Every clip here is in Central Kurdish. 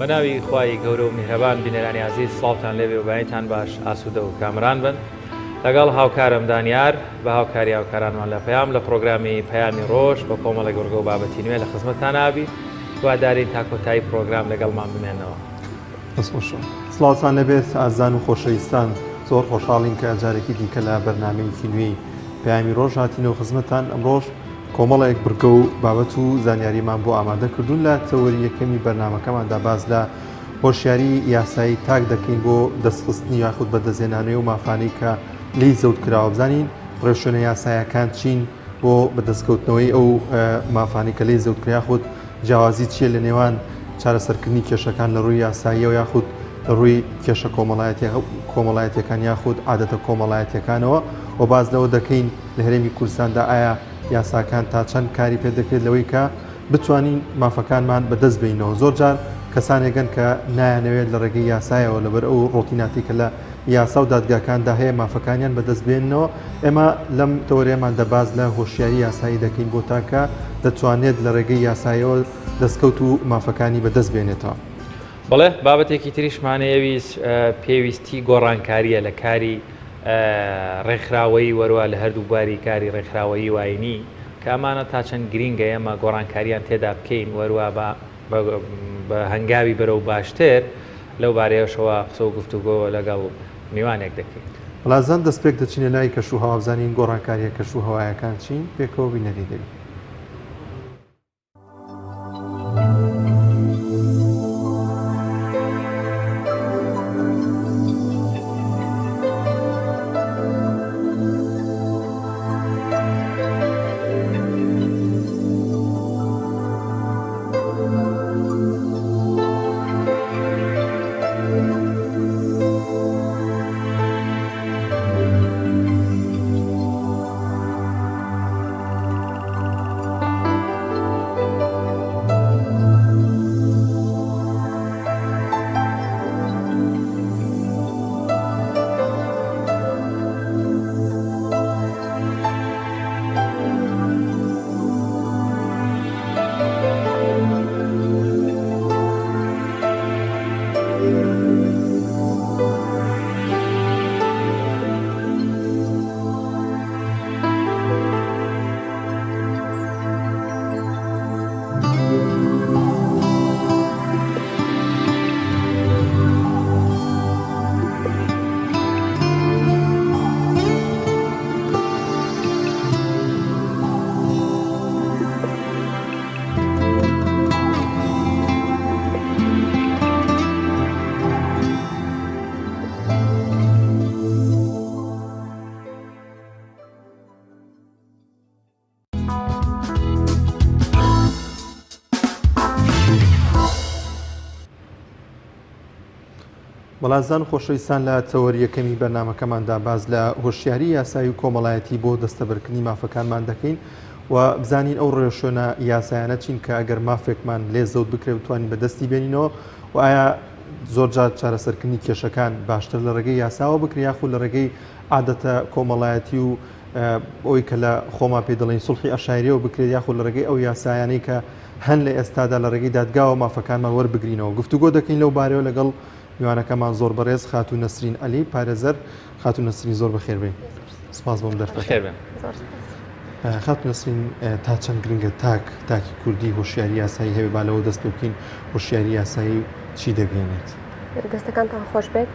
بەناوی خوای گەورە و میهرەبان بینەرانی عزیز سڵاوتان لێبێ و بەیانتان باش ئاسوودە و کامران بن لەگەڵ هاوکارم دانیار بە هاوکاری هاوکارانمان لە پەیام لە پرۆگرامی پەیامی ڕۆژ بە کۆمەڵە گەورگە و بابەتی نوێ لە خزمەتتان ئابی دوادارین تا کۆتایی پرۆگرام لەگەڵمان بمێنەوە. سڵاوتان لەبێت ئازان و خۆشەویستان، زۆر خۆشحاڵین کە جارێکی دیکە لە بەرنامەیەکی نوێی پەیامی ڕۆژ هاتینەوە خزمەتتان. ئەمڕۆژ کۆمەڵێک بڕگە و بابەت و زانیاریمان بۆ ئامادە کردوون لە تەوەری یەکەمی بەرنامەکەماندا باز لە هۆشیاری یاسایی تاک دەکەین بۆ دەستخستنی یاخود بەدەستهێنانەوەی و مافانەی کە لی زەوت کراوە بزانین ڕێوشوێنە یاسایەکان چین بۆ بەدەستکەوتنەوەی ئەو مافانی کە لی زەوت کرا یاخود جیاوازی چیە لە نێوان چارەسەرکردنی کێشەکان لە ڕووی یاساییەوە یاخود لە ڕووی کێشە کۆمەڵایەتیەکان یاخود عادەتە کۆمەڵایەتیەکانەوە و باز لەوە دەکەین لە هەرێمی کوردستاندا ئایا یاساکان تا چەند کاری پێ دەکرێت لەوەی کە بتوانین مافەکانمان بەدەست بینەوە. زۆر جار کەسانێکن کە نایانەوێت لە ڕێگەی یاسایەوە لەبەر ئەو ڕۆتیناتی کە لە یاسا و دادگاکاندا هەیە مافەکانیان بەدەست بێنەوە. ئێمە لەم تەوەریەمان دەباز لە هۆشیاری یاسایی دەکەین بۆ تاکە دەتوانێت لە ڕێگەی یاسایەوە دەستکەوت و مافەکانی بەدەست بێنێتەوە. بەڵێ بابەتێکی تریشمانەیەویست پێویستی گۆڕانکاریە لە کاری ڕێکخراوەی وەروە لە هەردوو بواری کاری ڕێکخراوەیی واینی کە ئەمانە تا چەند گرینگە ئێمە گۆڕانکاریان تێدا بکەین وەروە بە هەنگاوی بەرەو باشتر لەو بارەیەشەوە قسە و گفتوگۆ لەگەڵ میوانێک دەکەین. بەڵازان دەستپێک دەچینە لای کەش و هەوابزانین گۆڕانکاریە کەش و هەوایەکان چین پێکەوە بینەری دەوین. بەڵازان خۆشەویستان لە تەوەریەکەمی بەرنامەکەماندا باز لە هۆشیاری یاسایی و کۆمەڵایەتی بۆ دەستەبەرکردنی مافەکانمان دەکەین و بزانین ئەو ڕێوشوێنە یاسایانە چین کە ئەگەر مافێکمان لێ زەوت بکرێت بتوانین بەدەستی بێنینەوە و ئایا زۆرجار چارەسەرکردنی کێشەکان باشتر لە ڕێگەی یاساوە بکرێت یاخود لە ڕێگەی عادەتە کۆمەڵایەتی و ئەوی کە لە خۆمان پێ دەڵێن سوڵحی عەشایریەوە بکرێت یاخود لە ڕێگەی ئەو یاسایانەی کە هەن لە ئێستادا لە ڕێگەی دادگاوە مافەکانمان وەربگرینەوە. گفتوگۆ دەکەین لەو بارەوە لەگەڵ میوانەکەمان زۆر بەڕێز خاتون نەسرین عەلی پارێزەر. خاتون نەسرین زۆر بەخێر بێن. سپاس بۆم دەرفەکەر بێن. خاتون نەسرین تا چەند گرنگە تاکی کوردی هۆشیاری یاسایی هەیە بالەوە دەست پێ بکەین هۆشیاری یاسایی چی دەبێنێت؟ دەستەکانتان خۆش بێت.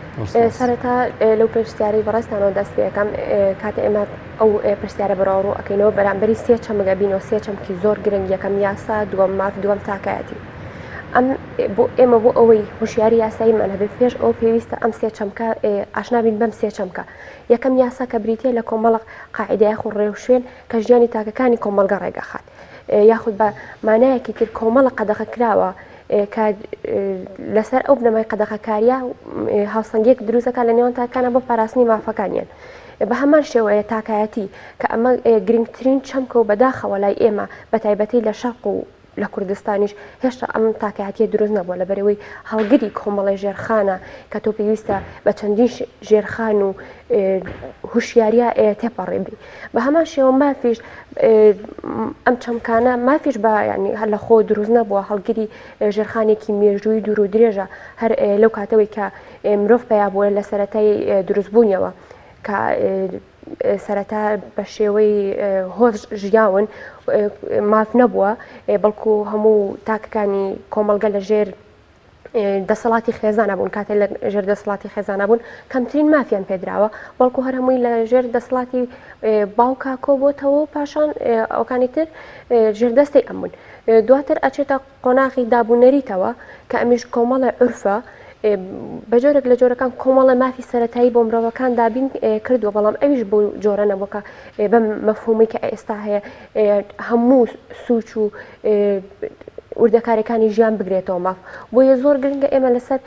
سەرەتا لەو پرسیارەی بەڕاستانەوە دەست پێ یەکەم کاتێ ئێمە ئەو پرسیارە بەراوڕوو ئەکەینەوە بەرامبەری سێ چەمەگە بینەوە سێ چەمکی زۆر گرنگ یەکەم یاسا دووەم ماف دووەم تاکایەتی. ئێمە بۆ ئەوەی هۆشیاری یاساییمان هەبێت پێش ئەو پێویستە ئەم سێ چەمکە ئاشنابین بەم سێ چەمکە. یەکەم یاسا کە بریتە لە کۆمەڵق قاعیدە یاخود ڕێوشوێن کە ژیانی تاکەکانی کۆمەڵگە ڕێگەخات یاخود بە مانایەکی تر کۆمەڵە قەدەغە کراوە کە لەسەر ئەو بنەمای قەدەغەکاریە هاوسەنگێک دروستەکە لە نێوان تاکانە بۆ پاراستنی مافەکانیان. بە هەمان شێوەیە تاکایەتی کە ئەمە گرنگترین چەمکە و بەداخەوە لای ئێمە بە تایبەتی لە شەرق و لە کوردستانیش هێشتا ئەم تاکایەتیە دروست نەبووە لە بەرەوەی هەڵگری کۆمەڵی ژێرخانە کە تۆ پێویستە بە چەندین ژێرخان و هوشیاریە تێپەڕێبی بە هەمان شێوە مافیش ئەم چەمکانە مافیش بە ینی هەر لە خۆ دروست نەبووە هەڵگری ژێرخانێکی مێژووی دوور و درێژە هەر لەو کاتەوەی کە مرۆڤ پیا بووە لە سەرەتای دروستبوونیەوە کە سەرەتا بە شێوەی هۆز ژیاون ماف نەبووە بەڵکو هەموو تاکەکانی کۆمەلگە لە ژێر دەسەڵاتی خێزانە بوون کاتێ لە ژێر دەسەڵاتی خێزانە بوون کەمترین مافیان پێدراوە بەڵکو هەر هەمووی لە ژێر دەسەڵاتی باوکا کۆ بۆتەوە پاشان ئەوکانی تر ژێردەستی ئەمون دواتر ئەچێتە قۆناغی دابوونەریتەوە کە ئەمیش کۆمەڵە عورفە بەجۆرێک لە جۆرەکان کۆمەڵە مافی سەرەتایی بۆ مرۆڤەکان دابین کردووە بەڵام ئەویش بۆ جۆرە نەبووکە بەم مەفهومی کە ئێستا هەیە هەموو سوچ و وردەکارەکانی ژیان بگرێتەوە ماف بۆیە زۆر گرنگە ئێمە لەسەر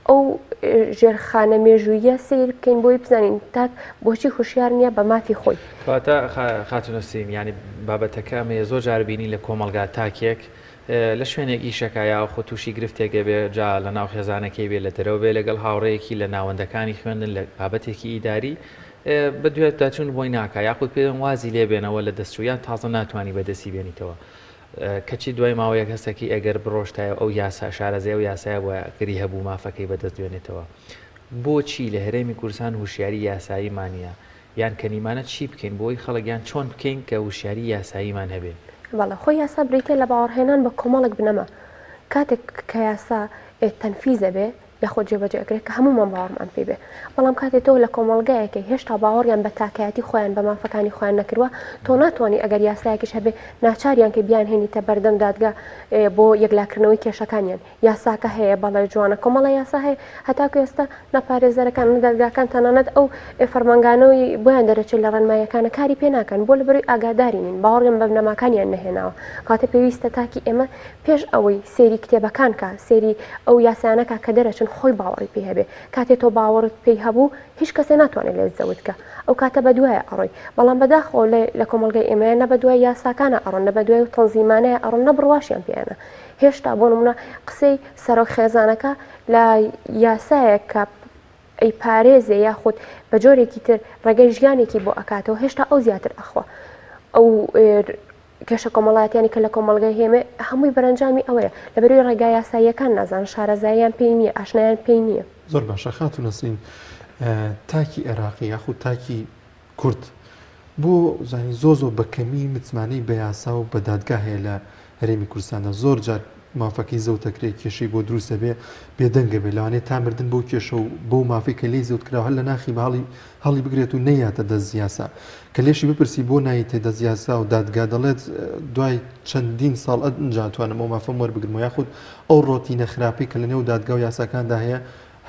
ئەو ژێرخانە مێژوویە سیر بکەین بۆی بزانین تاک بۆچی خوشیار نییە بە مافی خۆی کەواتە خاتونەسیم ینی بابەتەکە ئەمە زۆر جاربینی لە کۆمەلگا تاکێک لە شوێنێک ئیشەکە یا خۆ تووشی گرفتێکە بێ جا لە ناو خێزانەکەی بێ لە دەرەوە بێ لەگەڵ هاوڕەیەکی لە ناوەندەکانی خوێندن لە بابەتێکی ئیداری بە دوێت داچون بۆی ناکە یاخود پێم وازی لێ بێنەوە لە دەستویان تازە ناتوانانی بەدەستی بێنیتەوە کەچی دوای ماوەیەک هەستێکی ئەگەر بڕۆشتایە ئەو یاسا شارەزای و یاسایە وە گری هەبوو مافەکەی بەدەست دوێنێتەوە بۆچی لە هەرێمی کوردستان وشیاری یاساییمانە یان کەنیمانە چی بکەین بۆی خەڵکیان چۆن بکەین کە وشیاری یاساییمان هەبێت بەڵێ خۆی یاسا بریتێ لە باوەڕهێنان بە کۆمەڵک بنەما کاتێک کە یاسا تەنفیزە بێ یاخۆ جێبەجێگرێت کە هەمومان باوەڕمان پێ بێ بەڵام کاتێتەوە لە کۆمەڵگایەکە هێشتا باوەڕیان بە تاکایەتی خۆیان بە مافەکانی خۆیان نەکردووە تۆ ناتوانانی ئەگەر یاسایەکیش هەبێ ناچاریان کە بیان هێنیتە بەردەم دادگا بۆ یەکلاکردنەوەی کێشەکانیان یاساکە هەیە بەڵێ جوانە کۆمەڵە یاسا هەیە هەتاکو ئێستا نەپارێزەرەکان نەدادگاکان تەنانەت ئەو فەرمانگانەوەی بۆیان دەرەچێت لە ڕێنمایەکانە کاری پێ ناکەن بۆ لەبەروی ئاگاداری نین باوەڕیان بە بنەماکانیان نەهێناوە کاتە پێویستە تاکی ئێمە پێش ئەوەی سێری کتێبەکان کە سێری ئەو یاسانەکە کە دەرەچن خۆی باوەڕی پێ هەبێ کاتێ تۆ باوەڕت پێی هەبوو هیچ کەسێ ناتوانێت لێت زەوتکە ئەو کاتە بە دوایە ئەڕۆی بەڵام بەداخۆ لە کۆمەلگای ئێمەیە نە بە دوای یاساکانە ئەڕۆن نە بە دوای و تەنزیمانەیە ئەڕۆن نە بڕواشیان پێیانە هێشتا بۆ نمونە قسەی سەرۆک خێزانەکە لە یاسایە کە ئەی پارێزێ یاخود بە جۆرێکی تر ڕێگەی ژیانێکی بۆ ئەکاتەوە هێشتا ئەو زیاتر ئەخوا ئەو کێشە کۆمەڵایەتیانی کە لە کۆمەلگای هێمە هەمووی بەرەنجامی ئەوەیە لەبەروی ڕێگای یاساییەکان نازان شارەزاییان پێی نییە ئاشنایان پێی نییە زۆر باشە خاتون نەسرین تاکی عێراقی یاخود تاکی کورد بۆ زانی زۆ بە کەمی متمانەی بە یاسا و بە دادگا هەیە لە هەرێمی کوردستانە زۆر جار مافەکەی زەوتەکرێت کێشەی بۆ دروستە بێ بێدەنگە بێ لەوانێت تا مردن بۆ کێشە و بۆ مافی کە لی زەوت کراوە هەر لە ناخی هەڵی بگرێت و نەیاتە دەستیاسا کە لێشی بپرسی بۆ نایتێ دەستیاسا و دادگا دەڵێت دوای چەندین ساڵ ئەنجاتوانم ئەو مافەم وەربگرمەوە یاخود ئەو ڕۆتینە خراپی کە لە نێو دادگا و یاساکاندا هەیە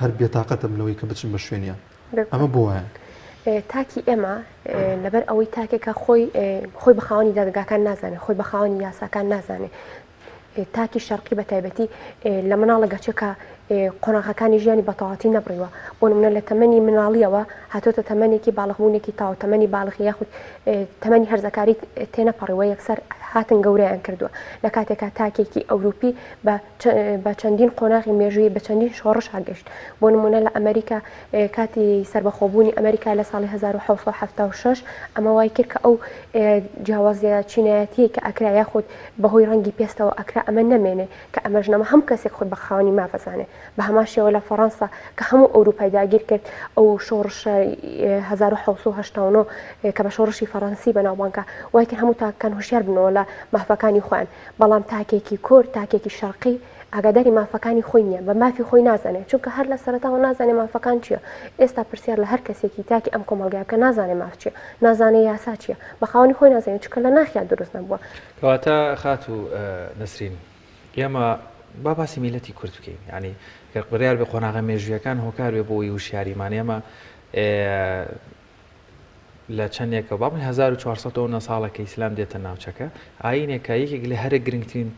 هەر بێتاقەتم لەوەی کە بچم بە شوێنیان ئەمە بۆ وایە تاکی ئێمە لەبەر ئەوەی تاکێکە خۆی بەخاوانی دادگاکان نازانێت خۆی بەخاوانی یاساکان نازانێت تاکی شەرقی بە تایبەتی لە مناڵە گەچێکە قۆناغەکانی ژیانی بەتەواتی نەبڕیوە بۆ نمونە لە تەمەنی مناڵیەوە هاتۆتە تەمەنێکی باڵغبوونێکی تاو تەمەنی باڵغی یاخود تەمەنی هەرزەکاری تێنەپەڕیوە یەکسەر هاتن گەورەیان کردووە لە کاتێکا تاکێکی ئەوروپی بە چەندین قۆناغی مێژووی بە چەندین شۆڕش هەگەشت بۆ نمونە لە ئەمریکا کاتی سربەخۆبوونی ئەمریکا لە ساڵی 1976 ئەمە وای کرد کە ئەو جیاوازیە چینایەتی کە ئەکرا یاخود بەهۆی ڕەنگی پێستەوە ئەکرا ئەمە نەمێنێ کە ئەمەژنەمە هەم کەسێک خۆی بەخاوانی مافەزانێ بە هەمان شێوە لە فەڕەنسا کە هەموو ئەوروپای داگیر کرد ئەو شۆڕش 1970 کە بە شۆڕشی فەڕەنسی بەناوبانکە وای کرد هەموو تاکەکان هوشیار بنەوە لە مافەکانی خۆیان بەڵام تاکێکی کورد تاکێکی شەرقی ئاگاداری مافەکانی خۆی نییە بە مافی خۆی نازانێت چونکە هەر لە سەرەتاوە نازانێت مافەکان چییە ئێستا پرسیار لە هەر کەسێکی تاکی ئەم کۆمەلگایەکە نازانێت ماف چییە نازانێت یاسا چییە بەخاوەنی خۆی نازانێت چونکە لە ناخیان دروست نەبووە کەواتە خات و نەسرین ئێمە با باسی میلەتی کورد بکەین ینی بڕیار بە قۆناغە مێژویەکان هۆکار بێ بۆی وشیاریمان ئێمە لە چەندێکە باڵی 1400 ساڵەکە ئیسلام دێتە ناوچەکە ئاینێکە یەکێک لە هەرە گرنگترین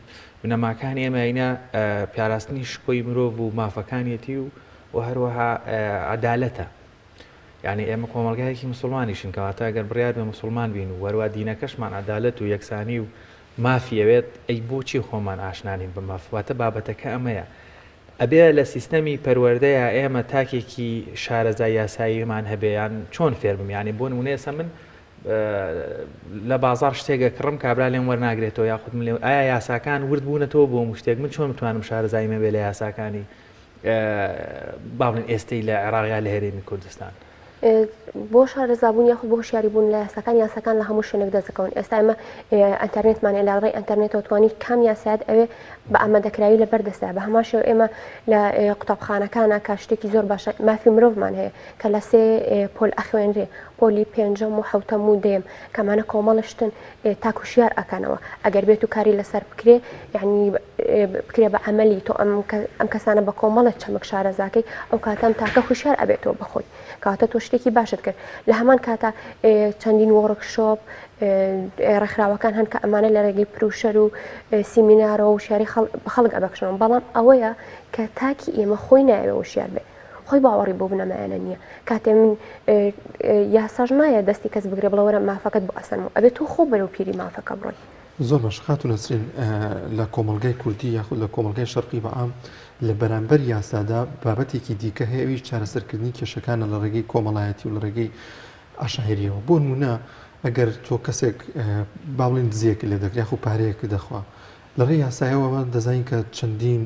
بنەماکانی ئێمە ئینە پیاراستنی شکۆی مرۆڤ و مافەکانیەتی و هەروەها عەدالەتە یعنی ئێمە کۆمەلگایەکی مسلمانیشین کەواتە ئەگەر بڕیار بە مسلمان بین و وەروە دینەکەشمان عەدالەت و یەکسانی و مافیەوێت ئەی بۆچی خۆمان ئاشنانین بە مافواتە بابەتەکە ئەمەیە ئەبێ لە سیستەمی پەروەردەیە ئێمە تاکێکی شارەزای یاساییمان هەبێیان چۆن فێر بم یعنی بۆ نمونەیە من لە بازار شتێکە کڕم کابرا لێم وەرناگرێتەوە یاخود لێ ئایا یاساکان ورد بوونەتەوە بۆ شتێک من چۆن بتوانم شارەزاییمە بێ لە یاساکانی باڵین ئێستەی لە عێراقیا لە هێرێمی کوردستان بۆ شارەزابوون یاخود بۆ هۆشیاریبوون لە یاساکان لە هەموو شوێنێک دەستەکەون ئێستا ئێمە ئەنتەرنێتمان لە ڕێی ئەنتەرنێتەوە توانیت کام یاسایەت ئەوێ بە ئامادەکراوی لە بەردەستا بە هەمان شێوە ئێمە لە قوتابخانەکانە کە شتێکی زۆر باشە مافی مرۆڤمان هەیە کە لە سێ پۆل ئەخوێنرێ پۆلی پێنجەم و حەوتەم و دێم کەمانە کۆمەڵشتن تاکوشیار ئەکەنەوە ئەگەر بێت و کاری لەسەر بکرێ یعنی بکرێ بە عملی تۆ ئەم کەسانە بە کۆمەڵت چەمک شارەزاکەی ئەو کاتەم تاکە خوشیار ئەبێتەوە بخۆی کاتە تۆ شتێکی باشت کرد لە هەمان کاتە چەندین وەڕکشۆپ ڕێکخراوەکان هەن کە ئەمانە لە ڕێگەی پروشەر و سیمینارەوە و شاری بەخەڵک ئەبەخشنەوە بەڵام ئەوەیە کە تاکی ئێمە خۆی نایەوێ وشیار بێ خۆی باوەڕی بۆ بنەمایانە نییە کاتێ من یاساژ نایە دەستی کەس بگرێ بڵەوەرە مافەکەت بۆ ئەسەنمەوە ئەبێت تۆ خۆ بەرەو پیری مافەکە بڕۆی زۆر مەشقات و نەسرین لە کۆمەلگای کوردی یاخود لە کۆمەلگای شەرقی بەعام لە بەرامبەر یاسادا بابەتێکی دیکە هەیەویش چارەسەرکردنی کێشەکانە لە ڕێگەی کۆمەڵایەتی و لە ڕێگەی عشاهێریەوە بۆ نمونە ئەگەر تۆ کەسێک باڵین دزیەک لێ دەکرێت و پارەیەک دەخوا لە ڕێی یاسایەوە دەزانین کە چەندین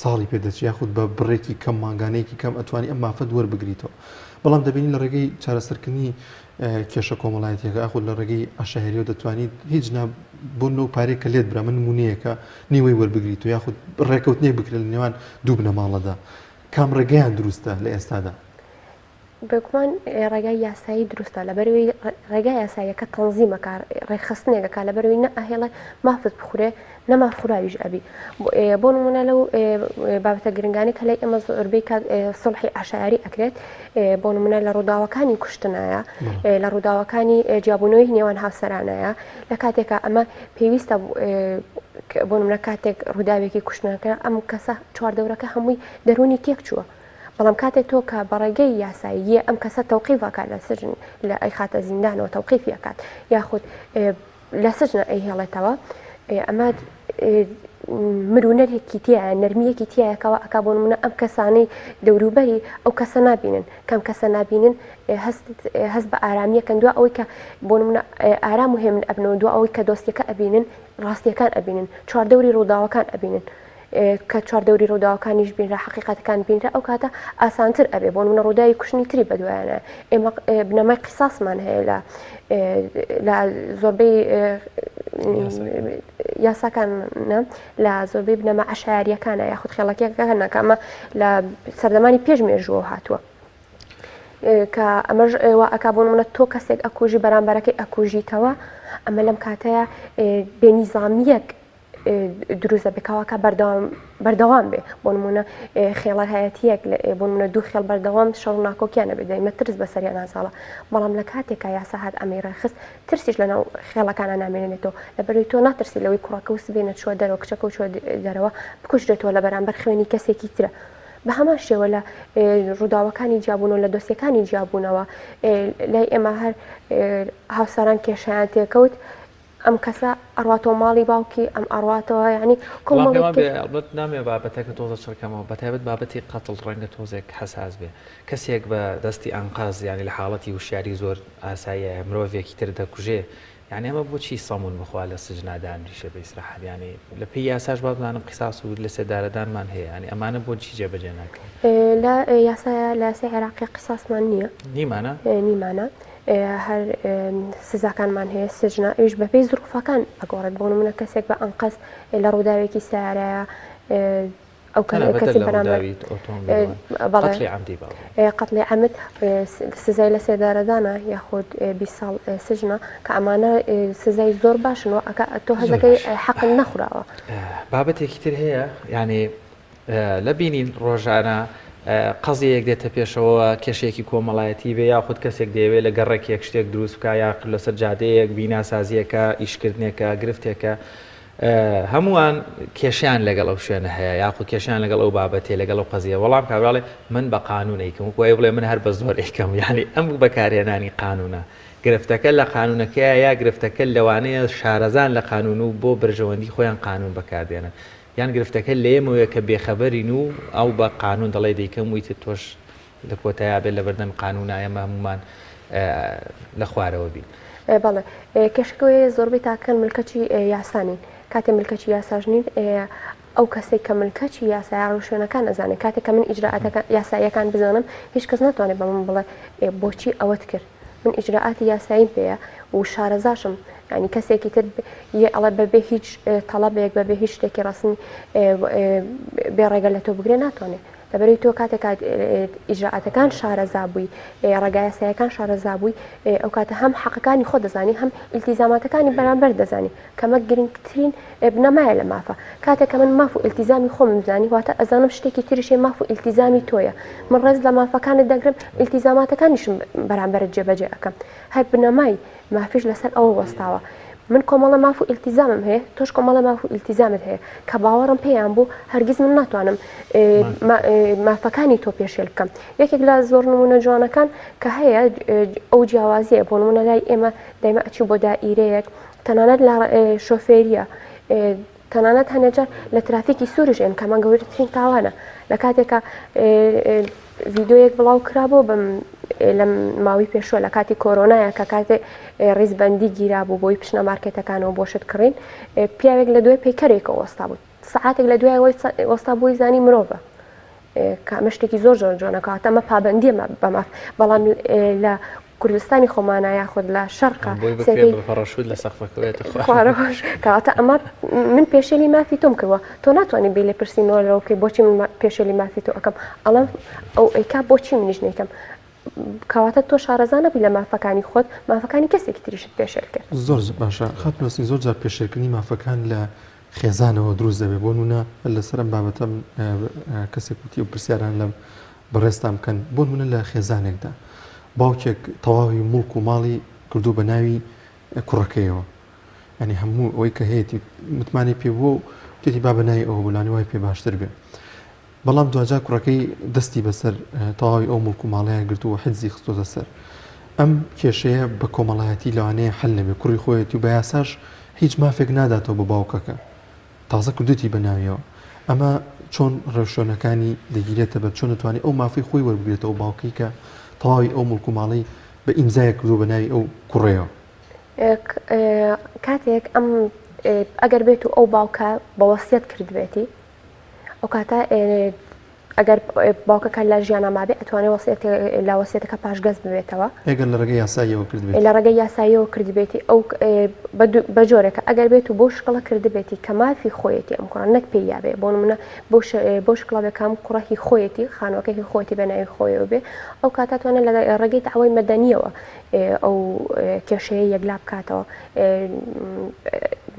ساڵی پێدەچ یاخود بە بڕێکی کەم ماگانەیەکی کەم ئەتوانی ئەم مافەت وەربگریتەوە بەڵام دەبینی لە ڕێگەی چارەسەرکردنی کێشە کۆمەڵایەتیەکە یاخود لە ڕێگەی عشاهێریەوە دەتوانیت هیچ بۆ نەو پارێکە لێت برا من نمونەیەکە نیوەی وەربگریت و یاخود ڕێکەوتنێ بکرێت لە نێوان دوو بنەماڵەدا کام ڕێگەیان دروستە لە ئێستادا بگومان ڕێگای یاسایی دروستە لەبەروی ڕێگای یاساییەکە تەنزیمەکە ڕێکخستنێکەکە لەبەروی نە ئەهێڵە مافت بخورێ نەما خوراویش ئەبی بۆ نمونە لەو بابەتە گرنگانی کە لای ئەمە زۆربەی سڵحی عشایری ئەکرێت بۆ نمونە لە ڕووداوەکانی کوشتنایە لە ڕووداوەکانی جیابوونەوەی نێوان هاوسەرانەیە لە کاتێکە ئەمە پێویستە بۆ نمونە کاتێک ڕووداوێکی کوشتنەکە ئەم کەسە چواردەورەکە هەمووی دەرونی تێک چووە بەڵام کاتێک تۆ کە بەڕێگەی یاساییە ئەم کەسە تەوقیفەکات لە سجن لە ئەی خاتە زیندانەوە تەوقیفیەکات یاخود لە سجنە ئەی هێڵێتەوە ئەمە مرونەرێکی تایە نەرمیەکی تایەکەوە ئەک بۆ نمونە ئەم کەسانەی دەوروبەری ئەو کەسە نابینن کەم کەسە نابینن هەست بە ئارامیەکەن دو ئەوەی کە بۆ نمونە ئارام و هێمن ئەبنەوە دو ئەوەی کە دۆستیەکە ئەبینن ڕاستیەکان ئەبینن چواردەوری ڕووداوەکان ئەبینن کە چواردەوری ڕووداوەکانیش بینرا حقیقەتەکان بینرا ئەو کاتە ئاسانتر ئەبێ بۆ نمونە ڕووداوی کوشتنی تری بەدوایانە ئێمە بنەمای قیساسمان هەیە لە زۆربەی یاساکانە لە زۆربەی بنەما عشایریەکانە یاخود خێڵەکیەکانە ئەمە لە سەردەمانی پێش مێژووە هاتووە کە ئەمەش ئەک بۆ نمونە تۆ کەسێک ئەکوژی بەرامبەرەکەی ئەکوژیتەوە ئەمە لەم کاتەیە بێنیزامیەک دروستە بکەوەکە بەردەوام بێ بۆ نمونە خێڵە هەیەتیەک بۆ نمونە دوو خێڵ بەردەوام شەڕ ناکۆکیانە بێ دەیمە ترس بەسەریان نازاڵە بەڵام لە کاتێکە یاسا هات ئەمەی ڕێخست ترسیش لەناو خێڵەکانە نامێنێتەوە لەبەروی تۆ ناترسی لەوەی کوڕەکە و سبێنە چوە دەرەوە کچەکە و چوە دەرەوە بکوژرێتەوە لە بەرامبەر خوێنی کەسێکی ترە بە هەمان شێوە لە ڕووداوەکانی جیابوونەوە لە دۆستیەکانی جیابوونەوە لای ئێمە هەر هاوسەران کێشیان تێکەوت ئەم کەسە ئەڕاتەوە ماڵی باوکی ئەم ئەڕاتەوە ینی کۆمەڵێت نامێ بابەتەکە تۆزە چڕکەمەوە بەتایبەت بابەتی قەتڵ ڕەنگە تۆزێک حەساس بێ کەسێک بە دەستی ئەنقاز ینی لە حاڵەتی وشیاری زۆر ئاساییە مرۆڤێکی تر دەکوژێ یعنی ئەمە بۆچی سەمون بخوا لە سجنادانریشە بە ئیسراحەت ینی لە پێی یاساش با بزانم قیساس و لە سێدارەدانمان هەیە ینی ئەمانە بۆچی جێبەجێ ناکەن لە یاسایە لە سێ عێراقی قیساسمان نییە نیمانە هەر سزاکانمان هەیە سجنە ئەوش بەپێی زروفەکان ئەگۆڕێت بۆ نمونە کەسێک بە ئەنقەس لە ڕووداوێکی سیارەیە ئەو کەسی بەرامبەر قەتڵی عەمد سزای لە سێدارەدانە یاخود 20 ساڵ سجنە کە ئەمانە سزای زۆر باشنەوە تۆ هەزەکەی حەقن نەخوراوە بابەتێکی تر هەیە یعنی لە بینین ڕۆژانە قەزیەک دێتە پێشەوە کێشێکی کۆمەڵایەتی بێ یاخود کەسێک دەیەوێت لە گەڕێکێک شتێک دروست بکە یا لەسەر جادەیەک بیناسازیەکە ئیشکردنێکە گرفتێکە هەمووان کێشیان لەگەڵ ئەو شوێنە هەیە یاخود کێشیان لەگەڵ ئەو بابەتێ لەگەڵ ئەو قەزیە وەڵام کابراڵێ من بە قانون ئەیکەم وایە بڵێ من هەر بە زۆر ئەیکەم یعنی ئەم بەکارهێنانی قانونە گرفتەکە لە قانونەکەی یا گرفتەکە لەوانەیە شارەزان لە قانون و بۆ بەرژەوەندی خۆیان قانون بەکاردێنن یان گرفتەکە لێمەوەیە کە بێخەبەرین و ئەو بە قانون دەڵێ دەیکەم ویتە تۆش لە کۆتاییا بێت لە بەردەم قانونایەمە هەمومان لە خوارەوە بین. بەڵێ کێشەکەی زۆربەی تاکەن ملکەچی یاسانین کاتێ ملکەچی یاساژنین ئەو کەسێک کە ملکەچی یاسای ڕوشێنەکان ئەزانێت کاتێک کە من ئیجراعاتەکان یاساییەکان بزانم هیچ کەس ناتوانێت بە من بڵێ بۆچی ئەوەت کرد من ئیجراعاتی یاسایی پێەیە و شارەزاشم ینی کەسێکی تر ئەڵێ بەبێ هیچ تەڵەبێک بەبێ هیچ شتێکی ڕاستنی بێڕێگە لە تۆ بگرێ ناتوانێت لەبەری تۆ کاتێک ئیجراعاتەکان شارەزا بووی ڕێگای یاساییەکان شارەزا بووی ئەو کاتە هەم حەقەکانی خۆ دەزانی هەم ئیلتیزاماتەکانی بەرامبەر دەزانی کەمە گرنگترین بنەمایە لە مافە کاتێک کە من ماف و ئیلتیزامی خۆم بزانی واتە ئەزانم شتێکی تریشێ ماف و ئیلتیزامی تۆیە من ڕێز لە مافەکانت دەگرم ئیلتیزاماتەکانیشم بەرامبەرت جێبەجێ ئەەکەم هەر بنەمای مافیش لەسەر ئەوە وەستاوە من کۆمەڵە ماف و ئیلتیزامم هەیە تۆش کۆمەڵە ماف و ئیلتیزامت هەیە کە باوەڕم پێیان بوو هەرگیز من ناتوانم مافەکانی تۆ پێشێل بکەم یەکێک لە زۆر نمونە جوانەکان کە هەیە ئەو جیاوازیە بۆ نمونە لای ئێمە دایمە ئەچی بۆ دائیرەیەک تەنانەت لە شۆفێریە تەنانەت هەنێجار لە ترافیکی سوورش ئێن کەمە گەورەترین تاوانە لە کاتێکە ڤیددیۆیەک بڵاو کرابوو بم لە ماوەی پێشوە لە کاتی کۆرۆنایە کە کاتێ ڕیزبەندی گیرا بوو بۆی پشنە مارکێتەکانەوە بۆشت کڕین پیاوێک لە دوای پەیکەرێکەوە وەستا بوو سعاتێک لە دوای وەستا بۆی زانی مرۆڤە کامە شتێکی زۆر زۆر جوانەکەواتە ئەمە پابەندیە بەماف بەڵام لە کوردستانی خۆمانە یاخود لە شەرقا کەواتە ئەمە من پێشێلی مافی تۆم کردوە تۆ ناتوانانی بێ لێ پرسیینەوە لەوکەی بۆچی من پێشێلی مافی تۆ ئەەکەم ئەڵم ئەو ئەیکا بۆچی منیش نیکەم کەواتە تۆ شارەزانە بی لە مافەکانی خۆت مافەکانی کەسێکی تریشت پێشێل کرد زۆر باشە خاتنوسی زۆر جار پێشێلکردنی مافەکان لە خێزانەوە دروست دەبێت بۆ نونە لەسەرم بابەتەم کەسێک وتی و پرسیاران لەم بەڕێستان بکەن بۆ نونە لە خێزانێکدا باوکێک تەواوی مڵک و ماڵی کردو بە ناوی کوڕەکەیەوە ینی هەموو ئەوەی کە هەیەی متمانی پێ بووە و تێتی با بە ناوی ئەوە بولانی وای پێ باشتر بێت بەڵام دوجار کوڕەکەی دەستی بەسەر تەواوی ئەو مڵک و ماڵەیە گرتووە حجزی خستۆتە سەر ئەم کێشەیە بە کۆمەڵایەتی لەوانەیە حل نەبێت کوڕی خۆیەتی و بە یاساش هیچ مافێک ناداتەوە بە باوکەکە تازە کردوتی بە ناویەوە ئەمە چۆن ڕێوشۆنەکانی دەگیرێتە بە چۆن نتوانێت ئەو مافی خۆی وەربگرێتەوە باوکی کە تەواوی ئەو مڵک و ماڵی بە ئیمزایە کردو بە ناوی ئەو کوڕەیەوە کاتێک ئەم ئەگەر بێت و ئەو باوکە بەوەسیەت کردبێتی ئەو کاتە ئەگەر باوکەکە لە ژیانە مابێ ئەتوانێت لە وەسیەتەکە پاشگەز ببێتەوە ئەگەر لە ڕێگەی یاساییەوە کردبێت لە ڕێگەی یاساییەوە کردبێتی ئەو بە جۆرێکە ئەگەر بێت و بۆ شکڵە کردبێتی کە مافی خۆیەتی ئەم کوڕان نەک پێی یابێ بۆ نمونە بۆ شکڵەکەم کوڕەکی خۆیەتی خانوەکەی خۆیەتی بە ناوی خۆیەوە بێ ئەو کاتاتوانێت لە ڕێگەی داوای مەدەنیەوە ئەو کێشەیە یەکلا بکاتەوە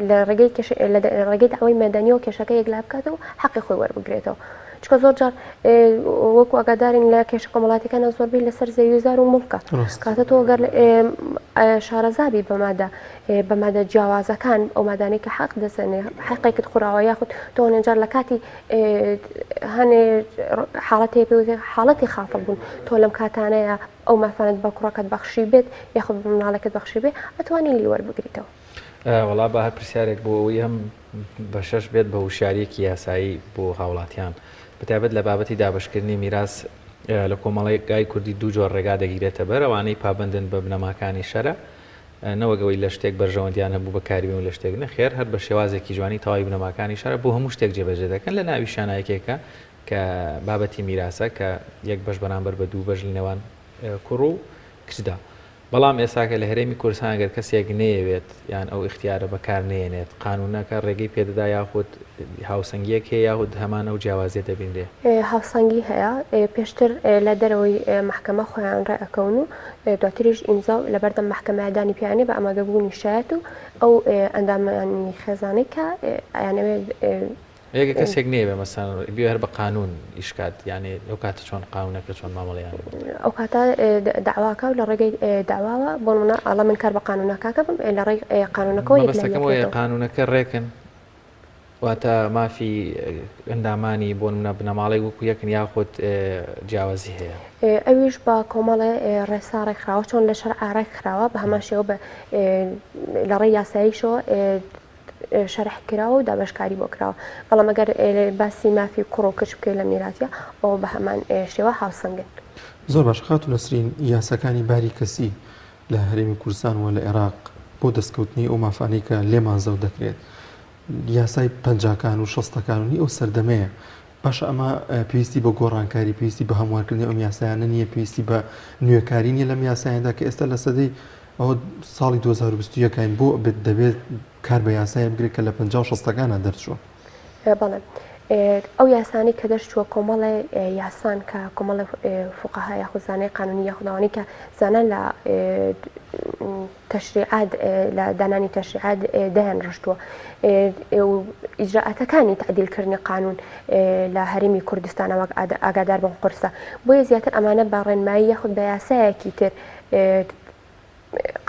لە ڕێگەی داوای مەدەنیەوە کێشەکە یەکلا بکاتەوە حەقی خۆی وەربگرێتەوە چکە زۆر جار وەکو ئەگادارین لە کێشە کۆمەڵاتەکانە زۆربەی لەسەر زەویزار و مڵکە کاتە تۆ گەر شارەزابی بەمادە جیاوازەکان ئەو مادانەی کە حەق دەزانێ حەقێکت خوراوە یاخود تۆ نێجار لە کاتی هەنێ حاڵەتی خافڵ بوون تۆ لەم کاتانەیە ئەو مافانت بە کوڕەکەت بەخشی بێت یاخود مناڵەکەت بەخشی بێت ئەتوانی لی وەربگریتەوە وەڵا بە هەر پرسیارێک بۆ ئەوی هەم بە شەش بێت بە وشارێکی یاسایی بۆ هاوڵاتیان بەتابەت لە بابەتی دابشکردنی میراث لە کۆمەڵی کوردی دوو جۆر ڕێگا دەگیرێتە بەر ئەوانەی پابندن بە بنەماکانی شەرە نەوەگەوەی لە شتێک بەرژەوەندیان هەبوو بەکاریبێن لە شتێک نەخێر هەر بە شێوازێکی جوانی تەواوی بنەماکانی شەرە بۆ هەموو شتێک جێبەجێ دەکەن لە ناوی شانایەکێکە کە بابەتی میراسە کە یەک بەش بەرامبەر بە دوو بەش لە نێوان کوڕ و کچدا بەڵام ئێساکە لە هەرێمی کوردستان ئەگەر کەسێک نەیەوێت یان ئەو اختیارە بەکار نێنێت قانونەکە ڕێگەی پێدەدا یاخود هاوسەنگیەک هەیە یاخود هەمان ئەو جیاوازیە دەبینێ هاوسەنگی هەیە پێشتر لە دەرەوەی محکەمە خۆیان ڕێئەکەون و دواتریش ئیمزا و لەبەردەم محکەمەدانی پیانێ بە ئامادەبوونی شایەت و ئەو ئەندامانی خێزانەی کە یانەوێت ئێگە کەسێک نێوێ مەسەن بێ هەر بە قانون ئیشکات یعنی ئەو کاتە چۆن قانونەکە چۆن مامەڵیان ئەو کاتە داواکە و لە ڕێگەی داواوە بۆ منە ئەڵە من کار بە قانونەکەکە بم لە ڕێی قانونەکەەوە بەسەکەمەوە قانونەکە ڕێکن واتە مافی ئەندامانی بۆ منە بنەماڵی وەکو یەکن یاخود جیاوازی هەیە ئەویش بە کۆمەڵێ ڕێسا ڕێکخراوە چۆن لە شەر ئاڕێک خراوە بە هەمان شێوە لە ڕێی یاساییشەوە شەرح کراوە و دابشکاری بۆ کراوە بەڵام ئەگەر باسی مافی کوڕ و کچ بکەیت لە میراثە ئەوە بە هەمان شێوە هاوسەنگن. زۆر باش خاتون نەسرین یاساکانی باری کەسی لە هەرێمی کوردستان و لە عێراق بۆ دەستکەوتنی ئەو مافانەی کە لێمان زەو دەکرێت یاسای پەنجاکان و شەستەکاننی ئەو سەردەمەیە باش ئەمە پێویستی بە گۆڕانکاری پێویستی بە هەموارکردنی ئەم یاسایانە نییە پێویستی بە نوێکاری نیە لەم یاسایاندا کە ئێستا لە سەدەی ئەوە ساڵی 2021 بۆ دەبێت کار بە یاسای بگرێت کە لە 50-60ەکانە دەرچووە. بەڵێ ئەو یاسانی کە دەرچووە کۆمەڵی یاسان کە کۆمەڵی فوقەها یاخوزانەی قانونی یاخوداوانی کە زانان لە تەشریعات لە دانانی تەشریعات دایان ڕشتووە ئیجراعاتەکانی تعدیلکردنی قانون لە هەرێمی کوردستانەوە ئاگادار بن قورسە بۆیە زیاتر ئەمانە بە ڕێنمایی یاخود بە یاسایەکی تر